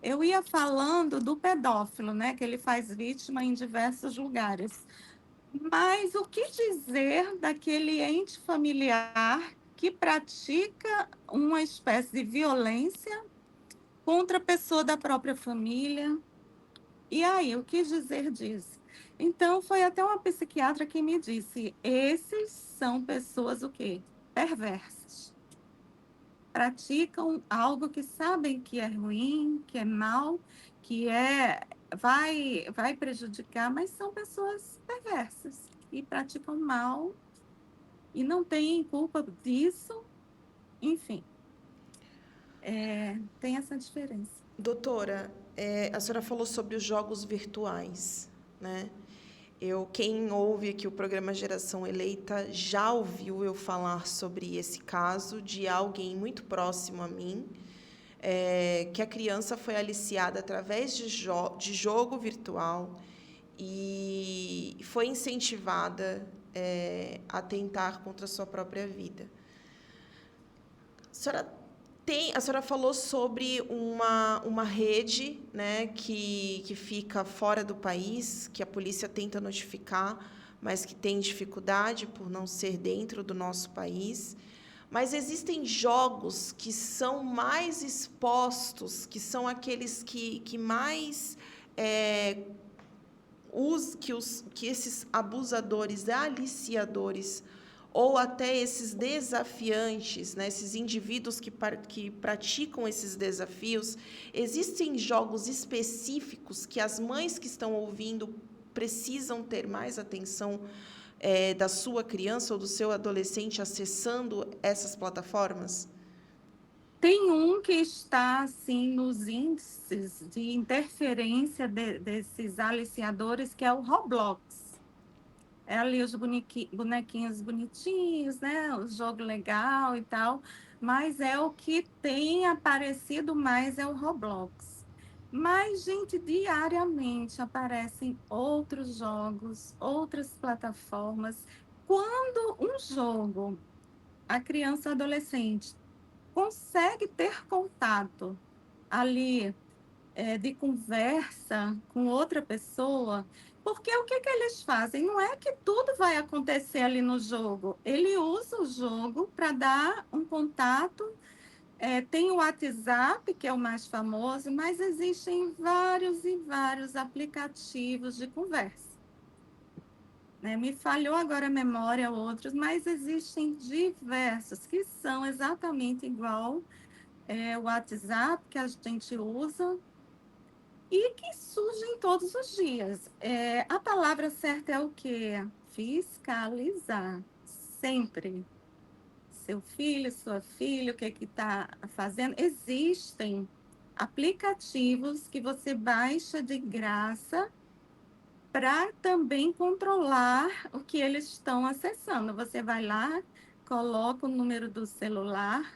Eu ia falando do pedófilo, né, que ele faz vítima em diversos lugares. Mas o que dizer daquele ente familiar que pratica uma espécie de violência contra a pessoa da própria família? E aí, o que dizer disso? Então, foi até uma psiquiatra que me disse: esses são pessoas o quê? Perversas. Praticam algo que sabem que é ruim, que é mal, que é vai prejudicar, mas são pessoas perversas e praticam mal e não têm culpa disso, enfim, tem essa diferença. Doutora, a senhora falou sobre os jogos virtuais, né? Quem ouve aqui o programa Geração Eleita já ouviu eu falar sobre esse caso de alguém muito próximo a mim, que a criança foi aliciada através de jogo virtual e foi incentivada, a tentar contra a sua própria vida. A senhora falou sobre uma rede, né, que fica fora do país, que a polícia tenta notificar, mas que tem dificuldade por não ser dentro do nosso país. Mas existem jogos que são mais expostos, que são aqueles que mais que esses abusadores, aliciadores, ou até esses desafiantes, né, esses indivíduos que praticam esses desafios, existem jogos específicos que as mães que estão ouvindo precisam ter mais atenção, da sua criança ou do seu adolescente acessando essas plataformas? Tem um que está, assim, nos índices de interferência desses aliciadores, que é o Roblox. É ali os bonequinhos bonitinhos, né? O jogo legal e tal, mas é o que tem aparecido mais é o Roblox. Mas, gente, diariamente aparecem outros jogos, outras plataformas. Quando um jogo, a criança ou adolescente consegue ter contato ali de conversa com outra pessoa, porque o que que eles fazem? Não é que tudo vai acontecer ali no jogo. Ele usa o jogo para dar um contato. Tem o WhatsApp, que é o mais famoso, mas existem vários e vários aplicativos de conversa. Né? Me falhou agora a memória outros, mas existem diversos que são exatamente igual o WhatsApp que a gente usa e que surgem todos os dias. A palavra certa é o quê? Fiscalizar. Sempre. Seu filho, sua filha, o que é que está fazendo? Existem aplicativos que você baixa de graça para também controlar o que eles estão acessando. Você vai lá, coloca o número do celular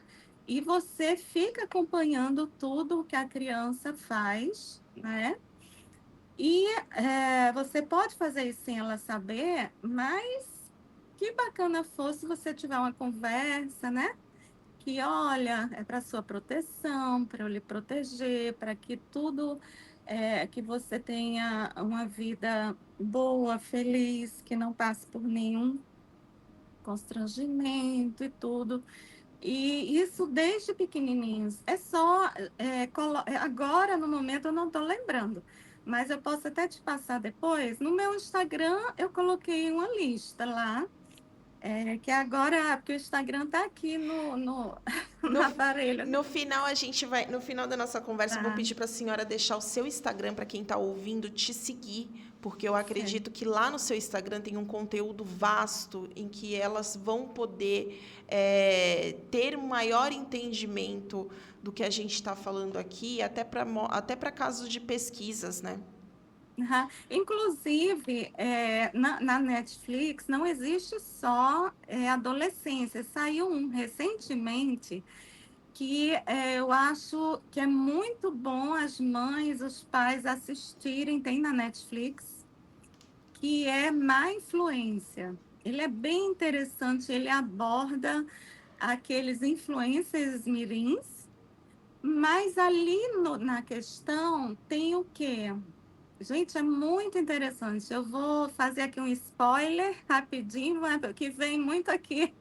e você fica acompanhando tudo o que a criança faz, né? E você pode fazer isso sem ela saber, mas que bacana fosse se você tiver uma conversa, né? Que olha, é para sua proteção, para eu lhe proteger, para que tudo que você tenha uma vida boa, feliz, que não passe por nenhum constrangimento e tudo. E isso desde pequenininhos. É só, agora no momento eu não estou lembrando, mas eu posso até te passar depois. No meu Instagram eu coloquei uma lista lá, que agora, porque o Instagram está aqui no No, aparelho, né? no final da nossa conversa, eu vou Tá, pedir para a senhora deixar o seu Instagram para quem está ouvindo te seguir, porque eu certo. acredito que lá no seu Instagram tem um conteúdo vasto em que elas vão poder ter um maior entendimento do que a gente está falando aqui, até para casos de pesquisas, né? Aham. Inclusive, na Netflix não existe só adolescência. Saiu um recentemente que eu acho que é muito bom as mães, os pais assistirem, tem na Netflix, que é Má Influência. Ele é bem interessante, ele aborda aqueles influencers mirins, mas ali na questão tem o quê? Gente, é muito interessante. Eu vou fazer aqui um spoiler rapidinho, que vem muito aqui,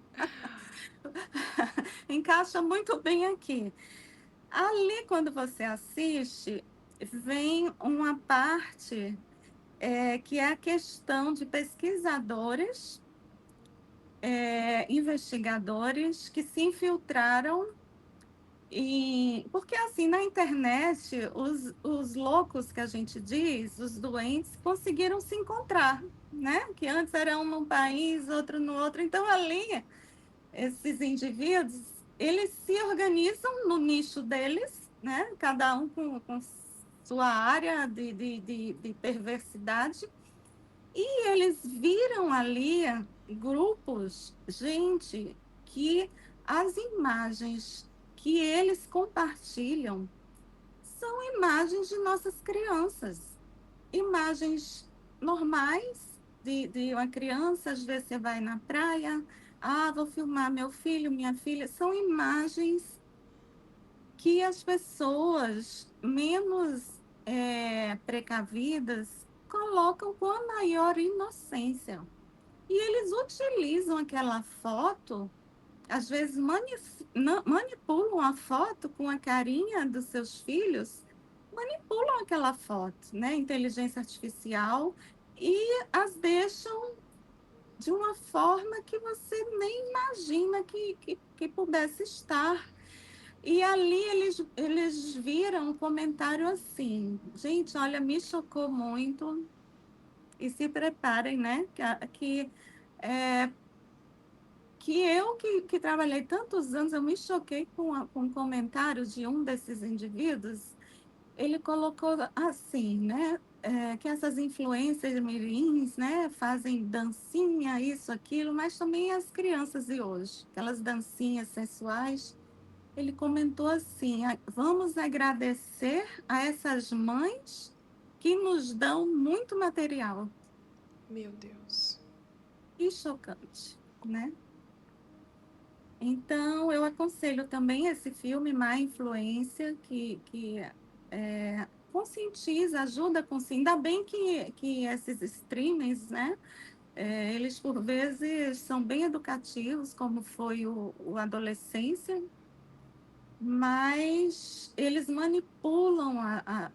encaixa muito bem aqui. Ali, quando você assiste, vem uma parte que é a questão de pesquisadores, investigadores que se infiltraram Porque assim, na internet, os loucos que a gente diz, os doentes, conseguiram se encontrar, né? Que antes era um num país, outro no outro. Então, ali, esses indivíduos, eles se organizam no nicho deles, né? Cada um com sua área de perversidade, e eles viram ali grupos, gente, que as imagens que eles compartilham são imagens de nossas crianças, imagens normais de uma criança. Às vezes você vai na praia, vou filmar meu filho, minha filha, são imagens que as pessoas menos precavidas colocam com a maior inocência. E eles utilizam aquela foto, às vezes manipulam a foto com a carinha dos seus filhos, manipulam aquela foto, né? Inteligência artificial, e as deixam de uma forma que você nem imagina que pudesse estar. E ali eles viram um comentário assim: gente, olha, me chocou muito, e se preparem, né? É, que eu que trabalhei tantos anos, eu me choquei com um comentário de um desses indivíduos. Ele colocou assim, né? Que essas influências mirins, né, fazem dancinha, isso, aquilo, mas também as crianças de hoje, aquelas dancinhas sensuais. Ele comentou assim: vamos agradecer a essas mães que nos dão muito material. Meu Deus. E chocante, né? Então, eu aconselho também esse filme, Má Influência, que conscientiza, ajuda a conscientizar. Ainda bem que esses streamings, né, eles por vezes são bem educativos, como foi o Adolescência, mas eles manipulam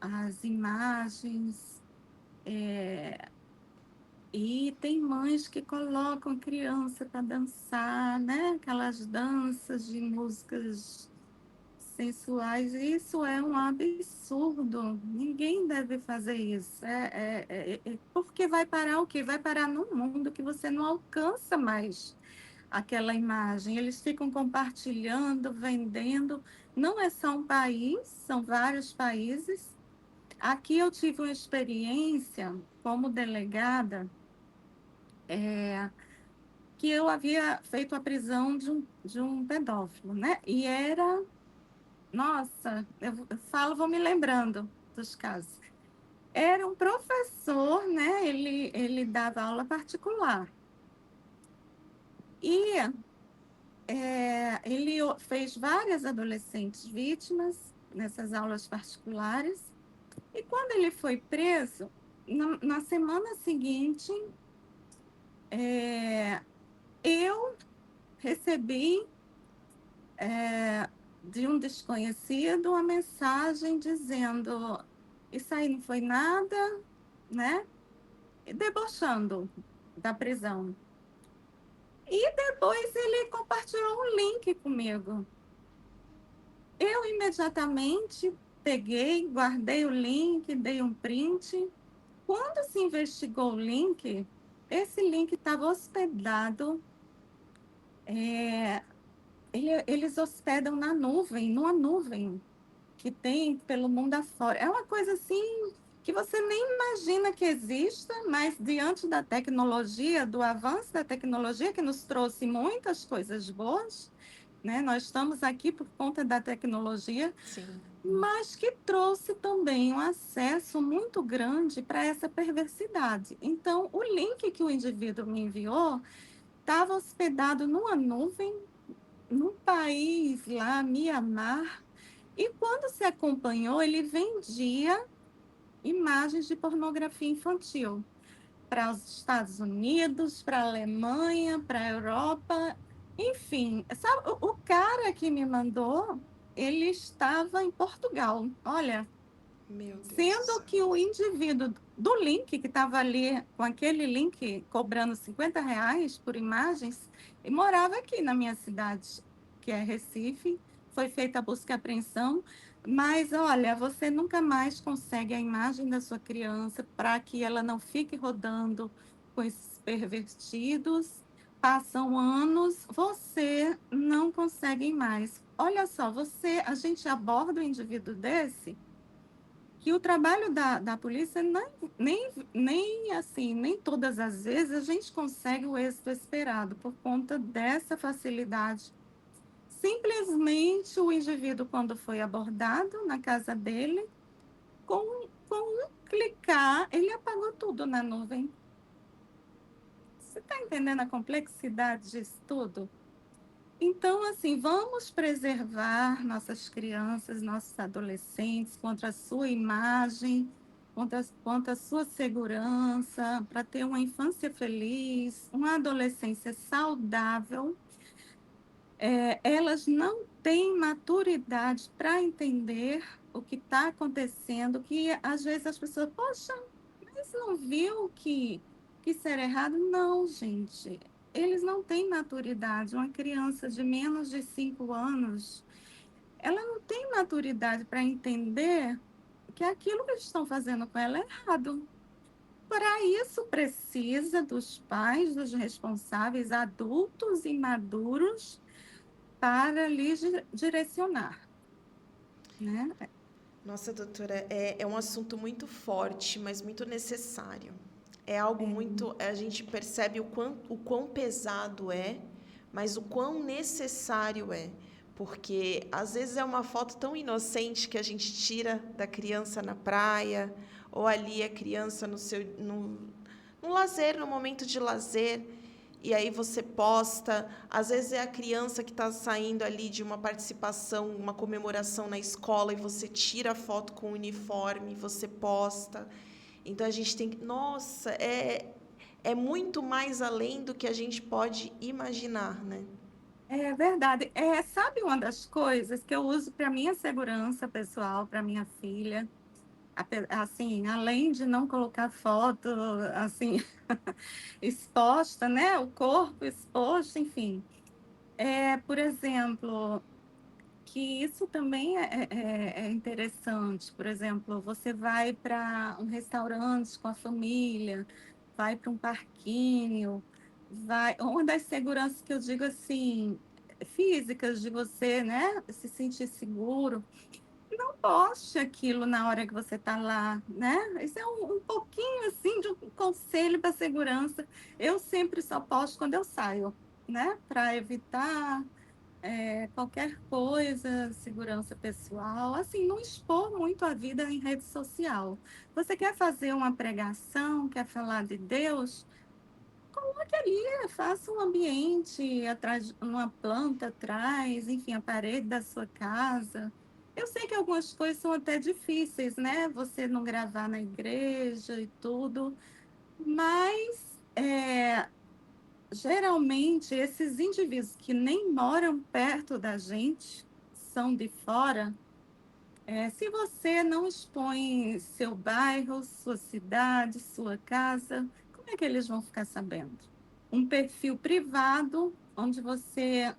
as imagens, e tem mães que colocam criança para dançar, né? Aquelas danças de músicas sensuais. Isso é um absurdo. Ninguém deve fazer isso. Porque vai parar o quê? Vai parar num mundo que você não alcança mais aquela imagem. Eles ficam compartilhando, vendendo. Não é só um país, são vários países. Aqui eu tive uma experiência como delegada, que eu havia feito a prisão de um pedófilo, né? E era, nossa, eu falo, vou me lembrando dos casos. Era um professor, né? Ele dava aula particular. E ele fez várias adolescentes vítimas nessas aulas particulares. E quando ele foi preso, na semana seguinte, é, eu recebi de um desconhecido uma mensagem dizendo: isso aí não foi nada, né? E debochando da prisão. E depois ele compartilhou um link comigo. Eu imediatamente peguei, guardei o link, dei um print. Quando se investigou o link, esse link estava hospedado. Eles hospedam na nuvem, numa nuvem que tem pelo mundo afora. É uma coisa assim que você nem imagina que exista, mas diante da tecnologia, do avanço da tecnologia, que nos trouxe muitas coisas boas, né? Nós estamos aqui por conta da tecnologia, Sim. mas que trouxe também um acesso muito grande para essa perversidade. Então, o link que o indivíduo me enviou estava hospedado numa nuvem, num país lá, Mianmar, e quando se acompanhou, ele vendia imagens de pornografia infantil para os Estados Unidos, para a Alemanha, para a Europa, enfim. Sabe, o cara que me mandou, ele estava em Portugal. Olha, Meu Deus do sendo céu. que o indivíduo do link, que estava ali com aquele link cobrando R$ 50 por imagens, e morava aqui na minha cidade, que é Recife, foi feita a busca e apreensão, mas olha, você nunca mais consegue a imagem da sua criança para que ela não fique rodando com esses pervertidos. Passam anos, você não consegue mais. Olha só, a gente aborda um indivíduo desse que o trabalho da polícia nem assim, nem todas as vezes a gente consegue o êxito esperado por conta dessa facilidade. Simplesmente o indivíduo, quando foi abordado na casa dele, com um clicar, ele apagou tudo na nuvem. Você está entendendo a complexidade disso tudo? Então, assim, vamos preservar nossas crianças, nossos adolescentes contra a sua imagem, contra a sua segurança, para ter uma infância feliz, uma adolescência saudável. Elas não têm maturidade para entender o que está acontecendo, que às vezes as pessoas, poxa, mas não viu que isso era errado? Não, gente, eles não têm maturidade. Uma criança de menos de 5 anos, ela não tem maturidade para entender que aquilo que eles estão fazendo com ela é errado. Para isso, precisa dos pais, dos responsáveis, adultos e maduros, para lhes direcionar, né. Nossa, doutora, é um assunto muito forte, mas muito necessário. É algo É, muito. A gente percebe o quão pesado é, mas o quão necessário é. Porque às vezes é uma foto tão inocente que a gente tira da criança na praia, ou ali a criança no lazer, no momento de lazer, e aí você posta. Às vezes é a criança que está saindo ali de uma participação, uma comemoração na escola, e você tira a foto com o uniforme, você posta. Então a gente tem que. Nossa, é muito mais além do que a gente pode imaginar, né? é verdade. Sabe uma das coisas que eu uso para minha segurança pessoal, para minha filha, assim, além de não colocar foto, assim, exposta, né, o corpo exposto, enfim. Por exemplo, que isso também é interessante. Por exemplo, você vai para um restaurante com a família, vai para um parquinho, vai uma das seguranças que eu digo, assim, físicas de você, né, se sentir seguro, não poste aquilo na hora que você está lá, né. Isso é um pouquinho, assim, de um conselho para segurança. Eu sempre só posto quando eu saio, né, para evitar qualquer coisa, segurança pessoal, assim, não expor muito a vida em rede social. Você quer fazer uma pregação, quer falar de Deus, coloque ali, faça um ambiente atrás, uma planta atrás, enfim, a parede da sua casa. Eu sei que algumas coisas são até difíceis, né? Você não gravar na igreja e tudo, mas geralmente, esses indivíduos que nem moram perto da gente, são de fora, se você não expõe seu bairro, sua cidade, sua casa, como é que eles vão ficar sabendo? Um perfil privado, onde você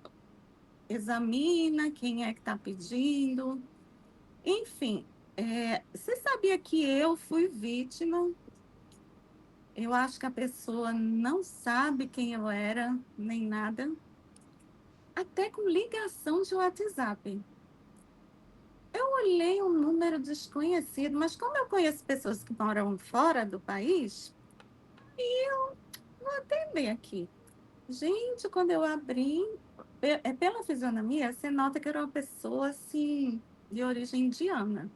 examina quem é que está pedindo, enfim. Você sabia que eu fui vítima? Eu acho que a pessoa não sabe quem eu era, nem nada. Até com ligação de WhatsApp. Eu olhei um número desconhecido, mas como eu conheço pessoas que moram fora do país, eu vou atender aqui. Gente, quando eu abri, pela fisionomia, você nota que era uma pessoa assim, de origem indiana.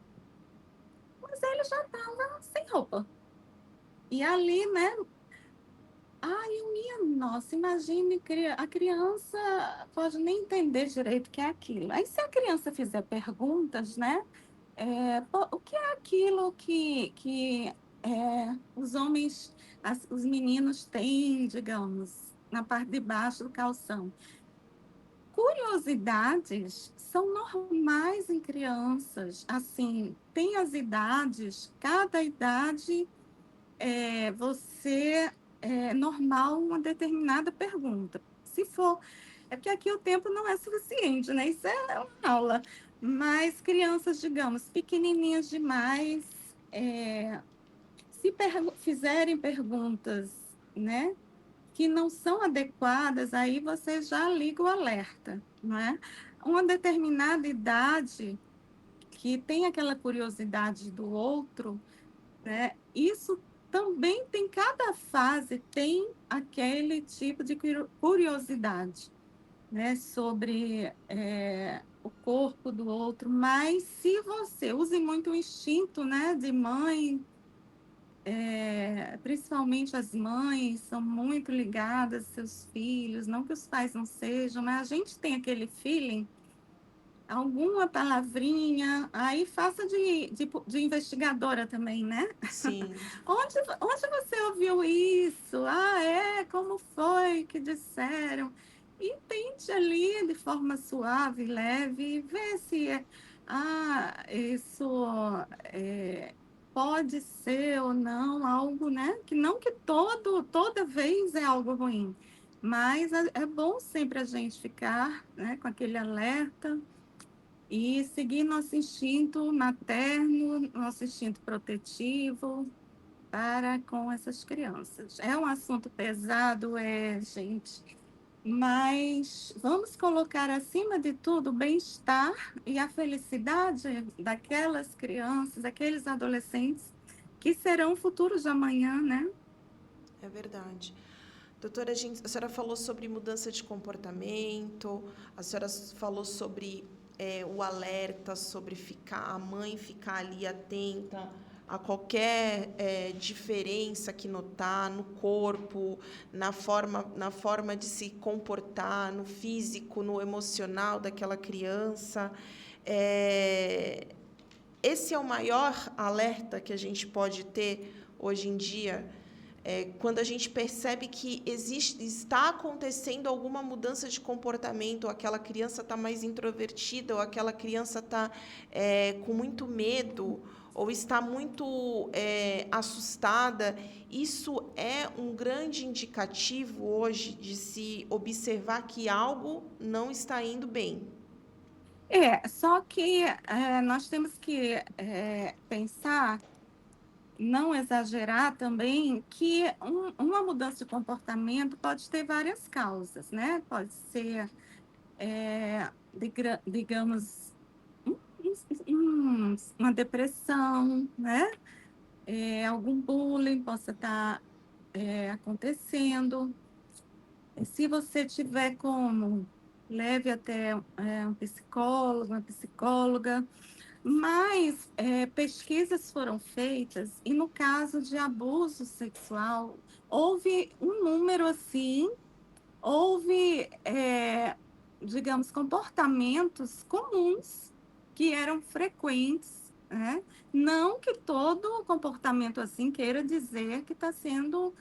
Mas ele já estava sem roupa. E ali, né? Ai, eu minha nossa, imagine, a criança pode nem entender direito o que é aquilo. Aí, se a criança fizer perguntas, né? Pô, o que é aquilo que os homens, os meninos têm, digamos, na parte de baixo do calção? Curiosidades são normais em crianças. Assim, tem as idades, cada idade você é normal uma determinada pergunta. Se for É porque aqui o tempo não é suficiente, né? Isso é uma aula. Mas crianças, digamos, pequenininhas demais, se fizerem perguntas, né, que não são adequadas, aí você já liga o alerta, não é? Uma determinada idade que tem aquela curiosidade do outro, né? Isso também tem, cada fase tem aquele tipo de curiosidade, né? Sobre o corpo do outro. Mas se você use muito o instinto, né, de mãe, principalmente as mães são muito ligadas aos seus filhos, não que os pais não sejam, mas a gente tem aquele feeling, alguma palavrinha, aí faça de investigadora também, né? Sim, Onde você ouviu isso? Ah, como foi que disseram? E tente ali de forma suave, leve, ver se isso é, pode ser ou não algo, né? Que não que toda vez é algo ruim, mas é bom sempre a gente ficar, né, com aquele alerta e seguir nosso instinto materno, nosso instinto protetivo para com essas crianças. É um assunto pesado, gente, mas vamos colocar acima de tudo o bem-estar e a felicidade daquelas crianças, daqueles adolescentes que serão o futuro de amanhã, né? é verdade. Doutora, a senhora falou sobre mudança de comportamento, a senhora falou sobre o alerta, sobre a mãe ficar ali atenta a qualquer diferença que notar no corpo, na forma de se comportar, no físico, no emocional daquela criança. É, esse é o maior alerta que a gente pode ter hoje em dia, quando a gente percebe que está acontecendo alguma mudança de comportamento, ou aquela criança está mais introvertida, ou aquela criança está com muito medo, ou está muito assustada. Isso é um grande indicativo hoje de se observar que algo não está indo bem. Só que nós temos que pensar, não exagerar também, que uma mudança de comportamento pode ter várias causas, né? Pode ser, digamos, uma depressão, né? Algum bullying possa estar acontecendo. Se você tiver como, leve até um psicólogo, uma psicóloga. Mas pesquisas foram feitas e no caso de abuso sexual, houve um número assim, houve, digamos, comportamentos comuns que eram frequentes, né? Não que todo comportamento assim queira dizer que está sendo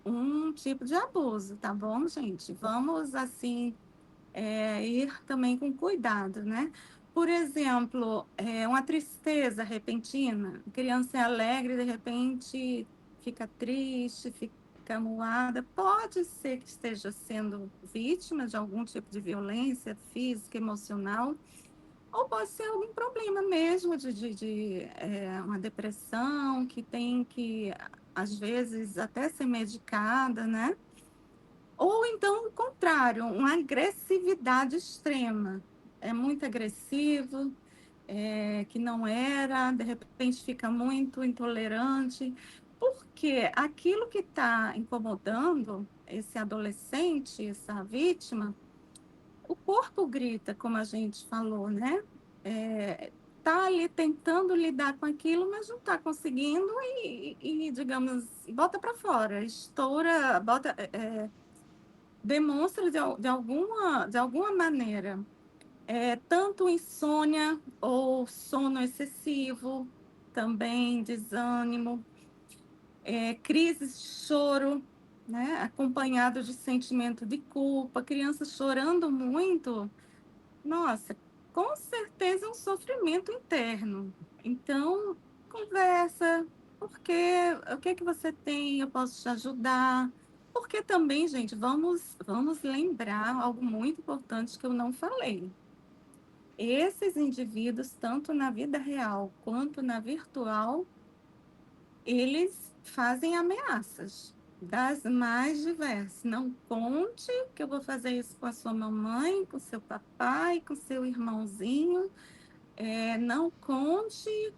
um tipo de abuso, tá bom, gente? Vamos, assim, ir também com cuidado, né? Por exemplo, uma tristeza repentina, a criança é alegre, de repente fica triste, fica amuada, pode ser que esteja sendo vítima de algum tipo de violência física, emocional, ou pode ser algum problema mesmo de uma depressão que tem que, às vezes, até ser medicada, né? Ou então o contrário, uma agressividade extrema. É muito agressivo, que não era, de repente fica muito intolerante, porque aquilo que está incomodando esse adolescente, essa vítima, o corpo grita, como a gente falou, né? Tá ali tentando lidar com aquilo, mas não está conseguindo digamos, bota para fora, estoura, demonstra de alguma maneira, tanto insônia ou sono excessivo, também desânimo, crises de choro, né, acompanhado de sentimento de culpa, criança chorando muito, nossa, com certeza é um sofrimento interno. Então, conversa, porque o que é que você tem, eu posso te ajudar, Porque também, gente, vamos lembrar algo muito importante que eu não falei. Esses indivíduos, tanto na vida real quanto na virtual, eles fazem ameaças das mais diversas. Não conte que eu vou fazer isso com a sua mamãe, com seu papai, com seu irmãozinho. Não conte,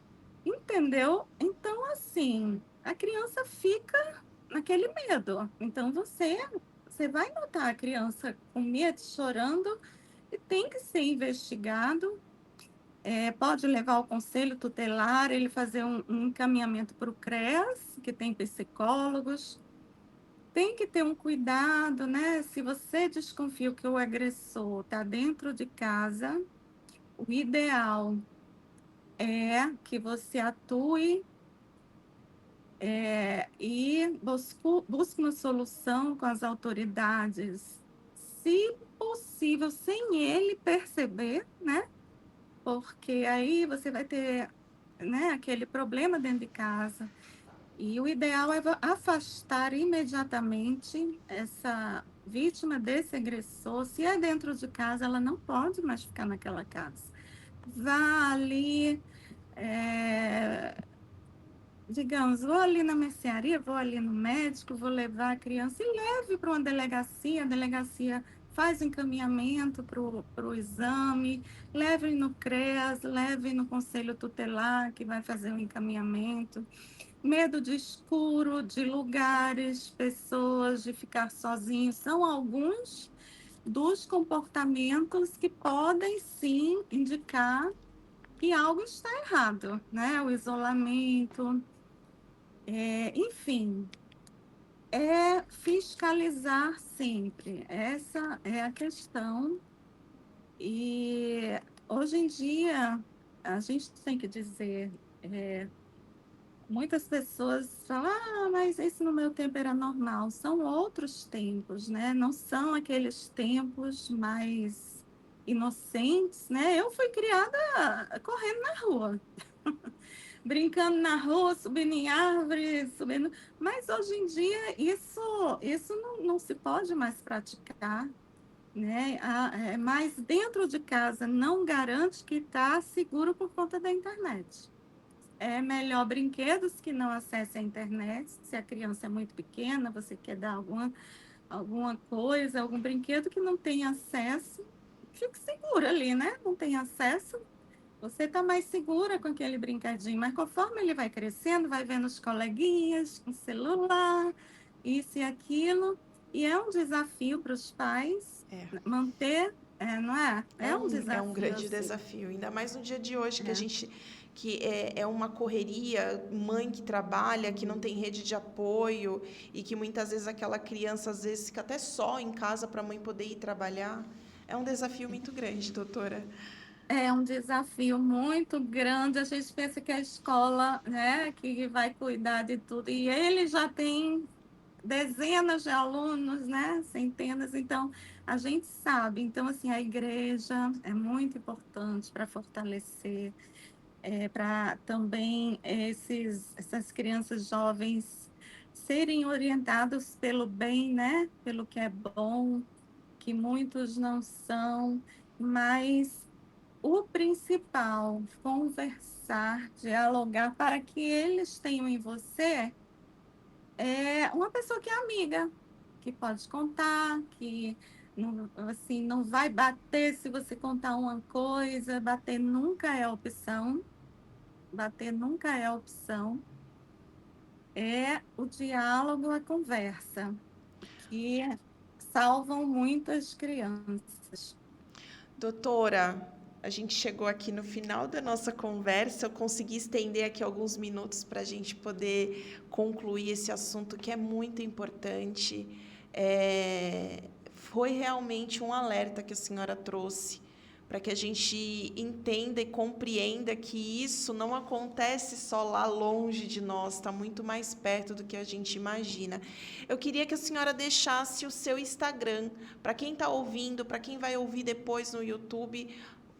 entendeu? Então, assim, a criança fica naquele medo. Então, você vai notar a criança com medo, chorando, e tem que ser investigado. Pode levar ao conselho tutelar, ele fazer um encaminhamento para o CREAS, que tem psicólogos. Tem que ter um cuidado, né? Se você desconfia que o agressor está dentro de casa, o ideal é que você atue e busque uma solução com as autoridades, se possível, sem ele perceber, né? Porque aí você vai ter, né, aquele problema dentro de casa. E o ideal é afastar imediatamente essa vítima desse agressor. Se é dentro de casa, ela não pode mais ficar naquela casa. Vá ali, eh, digamos, vou ali na mercearia, vou ali no médico, vou levar a criança e leve para uma delegacia. A delegacia faz o encaminhamento para o exame, leve no CREAS, leve no conselho tutelar, que vai fazer o encaminhamento. Medo de escuro, de lugares, pessoas, de ficar sozinho, são alguns dos comportamentos que podem sim indicar que algo está errado, né? O isolamento, enfim, fiscalizar sempre. Essa é a questão. E hoje em dia, a gente tem que dizer, muitas pessoas falam, mas isso no meu tempo era normal. São outros tempos, né? Não são aqueles tempos mais inocentes, né? Eu fui criada correndo na rua, brincando na rua, subindo em árvores, subindo. Mas hoje em dia isso não se pode mais praticar, né? Mas dentro de casa não garante que está seguro por conta da internet. É melhor brinquedos que não acessem a internet. Se a criança é muito pequena, você quer dar alguma coisa, algum brinquedo que não tem acesso, fique segura ali, né? Não tem acesso, você está mais segura com aquele brinquedinho. Mas conforme ele vai crescendo, vai vendo os coleguinhas com celular, isso e aquilo. E é um desafio para os pais É. manter, não é? É um É um desafio, grande assim. desafio, ainda mais no dia de hoje, É. que é uma correria, mãe que trabalha, que não tem rede de apoio e que muitas vezes aquela criança às vezes fica até só em casa para a mãe poder ir trabalhar. É um desafio muito grande, doutora. É um desafio muito grande. A gente pensa que a escola, né, que vai cuidar de tudo, e ele já tem dezenas de alunos, né, centenas. Então, a gente sabe. Então, assim, a igreja é muito importante para fortalecer, para também essas crianças jovens serem orientados pelo bem, né, pelo que é bom, que muitos não são, mas o principal, conversar, dialogar, para que eles tenham em você uma pessoa que é amiga, que pode contar, que não, assim, não vai bater se você contar uma coisa, bater nunca é opção, bater nunca é opção, é o diálogo, a conversa, que salvam muitas crianças. Doutora, a gente chegou aqui no final da nossa conversa. Eu consegui estender aqui alguns minutos para a gente poder concluir esse assunto que é muito importante. Foi realmente um alerta que a senhora trouxe para que a gente entenda e compreenda que isso não acontece só lá longe de nós, está muito mais perto do que a gente imagina. Eu queria que a senhora deixasse o seu Instagram, para quem está ouvindo, para quem vai ouvir depois no YouTube,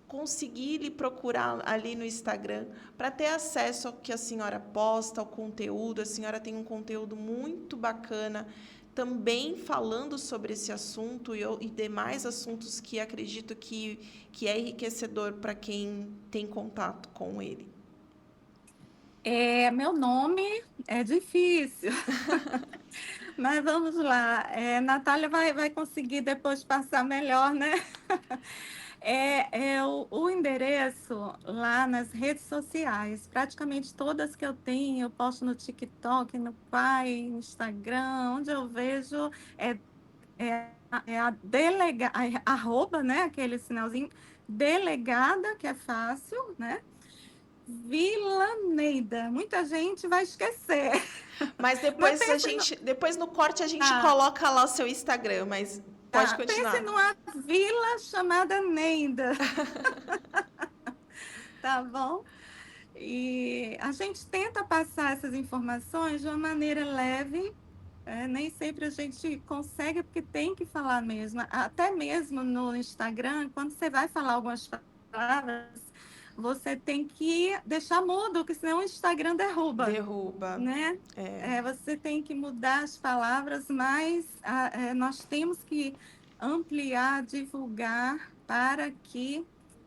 conseguir lhe procurar ali no Instagram para ter acesso ao que a senhora posta, ao conteúdo. A senhora tem um conteúdo muito bacana, também falando sobre esse assunto e demais assuntos que acredito que é enriquecedor para quem tem contato com ele. Meu nome é difícil, mas vamos lá. Natália vai conseguir depois passar melhor, né? O endereço lá nas redes sociais, praticamente todas que eu tenho, eu posto no TikTok, no Pai, no Instagram, onde eu vejo é, é a arroba, né? Aquele sinalzinho, delegada, que é fácil, né? Vilaneida. Muita gente vai esquecer. Mas Mas depois no corte a gente tá, coloca lá o seu Instagram, mas pode pense continuar. numa vila chamada Neida, tá bom? E a gente tenta passar essas informações de uma maneira leve, nem sempre a gente consegue, porque tem que falar mesmo. Até mesmo no Instagram, quando você vai falar algumas palavras, você tem que deixar mudo, porque senão o Instagram derruba, Derruba. né? É. Você tem que mudar as palavras, mas nós temos que ampliar, divulgar para que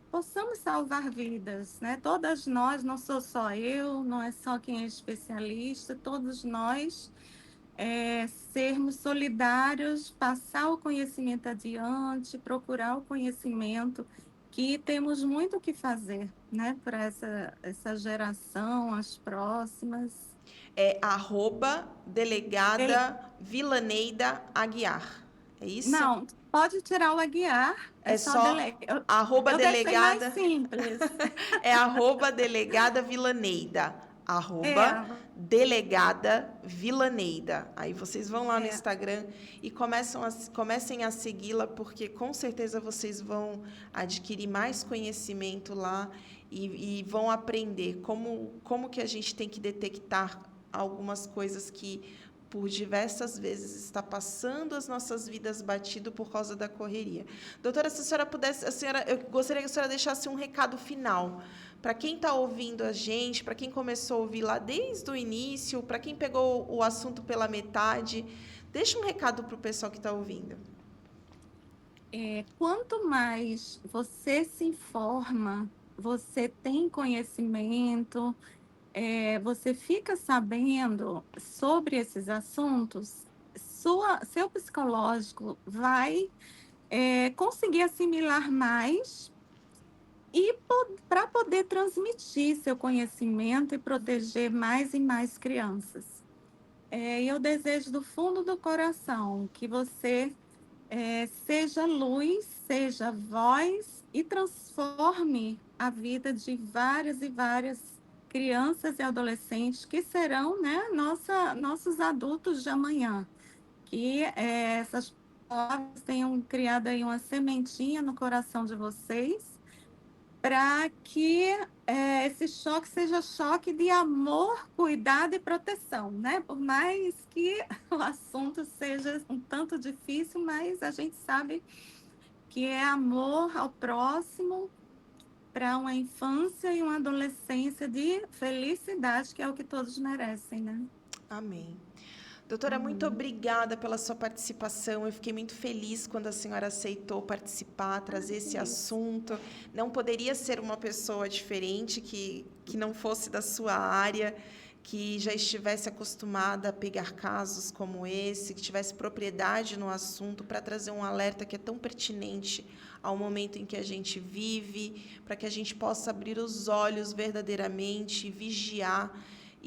possamos salvar vidas, né? Todas nós, não sou só eu, não é só quem é especialista, todos nós sermos solidários, passar o conhecimento adiante, procurar o conhecimento, que temos muito o que fazer, né? Para essa geração, as próximas. É @delegada Vilaneida Aguiar. É isso? Não, pode tirar o Aguiar, é É só só dele. Eu, arroba eu deixei mais delegada. simples. É @delegada Vilaneida. É, @delegada Vilaneida. Aí vocês vão lá no é, Instagram e comecem a segui-la, porque com certeza vocês vão adquirir mais conhecimento lá e vão aprender como que a gente tem que detectar algumas coisas que por diversas vezes está passando as nossas vidas batido por causa da correria. Doutora, se a senhora pudesse, eu gostaria que a senhora deixasse um recado final para quem está ouvindo a gente, para quem começou a ouvir lá desde o início, para quem pegou o assunto pela metade. Deixa um recado para o pessoal que está ouvindo. quanto mais você se informa, você tem conhecimento, você fica sabendo sobre esses assuntos, seu psicológico vai conseguir assimilar mais e para poder transmitir seu conhecimento e proteger mais e mais crianças. Eu desejo do fundo do coração que você seja luz, seja voz e transforme a vida de várias e várias crianças e adolescentes que serão, né, nossos adultos de amanhã. Que essas palavras tenham criado aí uma sementinha no coração de vocês, para que esse choque seja choque de amor, cuidado e proteção, né? Por mais que o assunto seja um tanto difícil, mas a gente sabe que é amor ao próximo para uma infância e uma adolescência de felicidade, que é o que todos merecem, né? Amém. Doutora, muito Amém. obrigada pela sua participação. Eu fiquei muito feliz quando a senhora aceitou participar, trazer esse assunto. Não poderia ser uma pessoa diferente que não fosse da sua área, que já estivesse acostumada a pegar casos como esse, que tivesse propriedade no assunto para trazer um alerta que é tão pertinente ao momento em que a gente vive, para que a gente possa abrir os olhos verdadeiramente, vigiar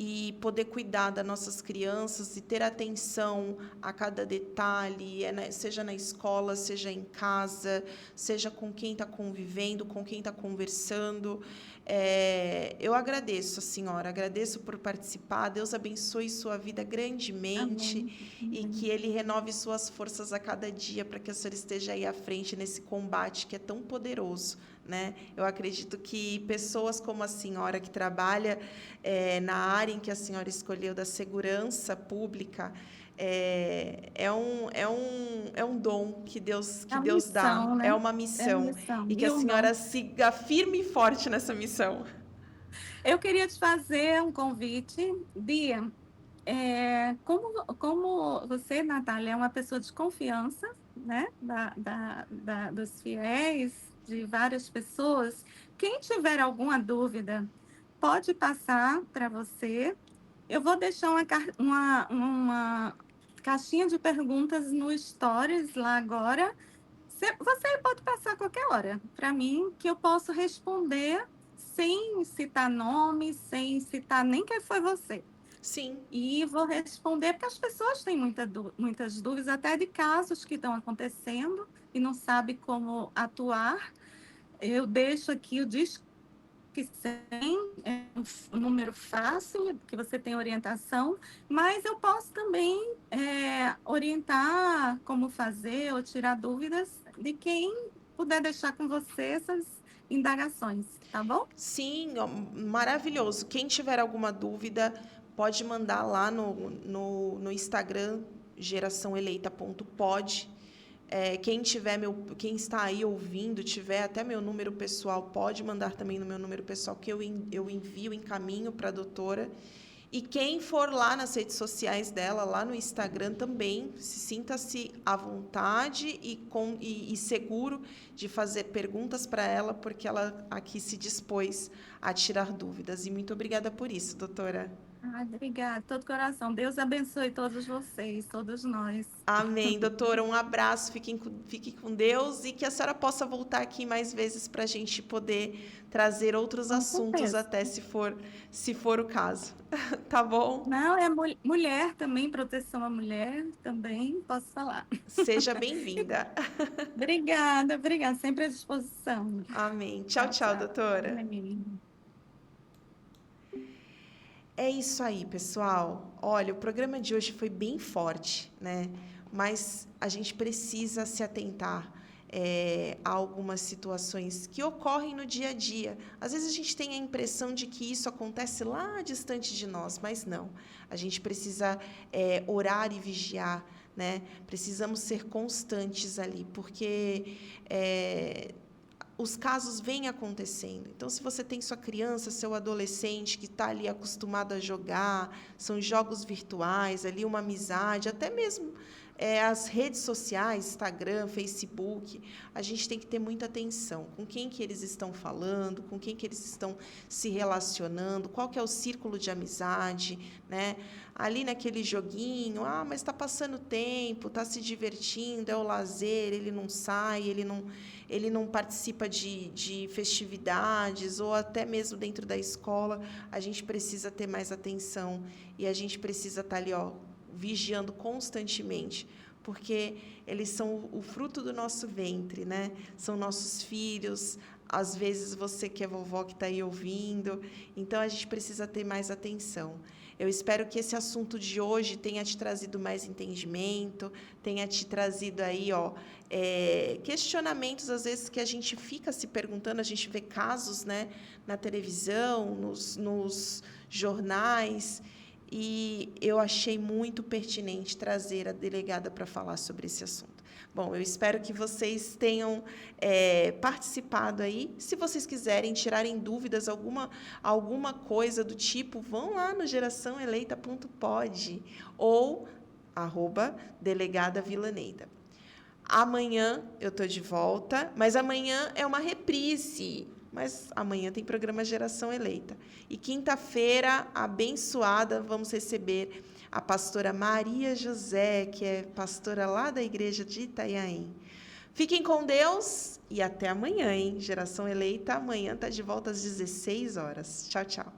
e poder cuidar das nossas crianças e ter atenção a cada detalhe, seja na escola, seja em casa, seja com quem está convivendo, com quem está conversando. Eu agradeço a senhora, agradeço por participar. Deus abençoe sua vida grandemente. Amém. E que Ele renove suas forças a cada dia para que a senhora esteja aí à frente nesse combate que é tão poderoso, né? Eu acredito que pessoas como a senhora, que trabalha na área em que a senhora escolheu da segurança pública, é um dom que Deus É uma dá, missão, é né? uma É uma missão, missão. e que E a o senhora dom. siga firme e forte nessa missão. Eu queria te fazer um convite, Bia. Como você, Natália, é uma pessoa de confiança, né, dos fiéis, de várias pessoas, quem tiver alguma dúvida, pode passar para você. Eu vou deixar uma caixinha de perguntas no Stories lá agora. Você pode passar a qualquer hora para mim, que eu posso responder sem citar nome, sem citar nem quem foi você. Sim, E vou responder, porque as pessoas têm muitas dúvidas, até de casos que estão acontecendo e não sabem como atuar. Eu deixo aqui o Disque 100, é um número fácil, que você tem orientação, mas eu posso também orientar como fazer ou tirar dúvidas de quem puder deixar com você essas indagações, tá bom? sim, ó, maravilhoso. Quem tiver alguma dúvida, pode mandar lá no Instagram, geraçãoeleita.pod. Quem está aí ouvindo, tiver até meu número pessoal, pode mandar também no meu número pessoal, que eu envio, encaminho para a doutora. E quem for lá nas redes sociais dela, lá no Instagram também, sinta-se à vontade e seguro de fazer perguntas para ela, porque ela aqui se dispôs a tirar dúvidas. E muito obrigada por isso, doutora. Ai, obrigada, todo coração. Deus abençoe todos vocês, todos nós. Amém, doutora. Um abraço, fique com Deus e que a senhora possa voltar aqui mais vezes para a gente poder trazer outros Com assuntos certeza. até se for o caso. Tá bom? Não, é mulher também, proteção à mulher também, posso falar. Seja bem-vinda. Obrigada, sempre à disposição. Amém. Tchau, Tchau, tchau, tchau. doutora. Amém. É isso aí, pessoal. Olha, o programa de hoje foi bem forte, né? Mas a gente precisa se atentar a algumas situações que ocorrem no dia a dia. Às vezes a gente tem a impressão de que isso acontece lá distante de nós, mas não. A gente precisa orar e vigiar, né? Precisamos ser constantes ali, porque os casos vêm acontecendo. Então, se você tem sua criança, seu adolescente que está ali acostumado a jogar, são jogos virtuais, ali uma amizade, até mesmo as redes sociais, Instagram, Facebook, a gente tem que ter muita atenção com quem que eles estão falando, com quem que eles estão se relacionando, qual que é o círculo de amizade, né? Ali naquele joguinho, mas está passando tempo, está se divertindo, é o lazer, ele não sai, ele não participa de festividades ou até mesmo dentro da escola. A gente precisa ter mais atenção e a gente precisa estar ali, vigiando constantemente, porque eles são o fruto do nosso ventre, né? São nossos filhos. Às vezes você que é vovó que está aí ouvindo, então a gente precisa ter mais atenção. Eu espero que esse assunto de hoje tenha te trazido mais entendimento, tenha te trazido aí, questionamentos, às vezes, que a gente fica se perguntando, a gente vê casos, né, na televisão, nos jornais, e eu achei muito pertinente trazer a delegada para falar sobre esse assunto. Bom, eu espero que vocês tenham participado aí. Se vocês quiserem tirarem dúvidas, alguma coisa do tipo, vão lá no geraçãoeleita.pod ou @delegada Vilaneida. Amanhã eu estou de volta, mas amanhã é uma reprise. Mas amanhã tem programa Geração Eleita. E quinta-feira, abençoada, vamos receber a pastora Maria José, que é pastora lá da igreja de Itanhaém. Fiquem com Deus e até amanhã, hein? Geração Eleita, amanhã está de volta às 16 horas. Tchau, tchau.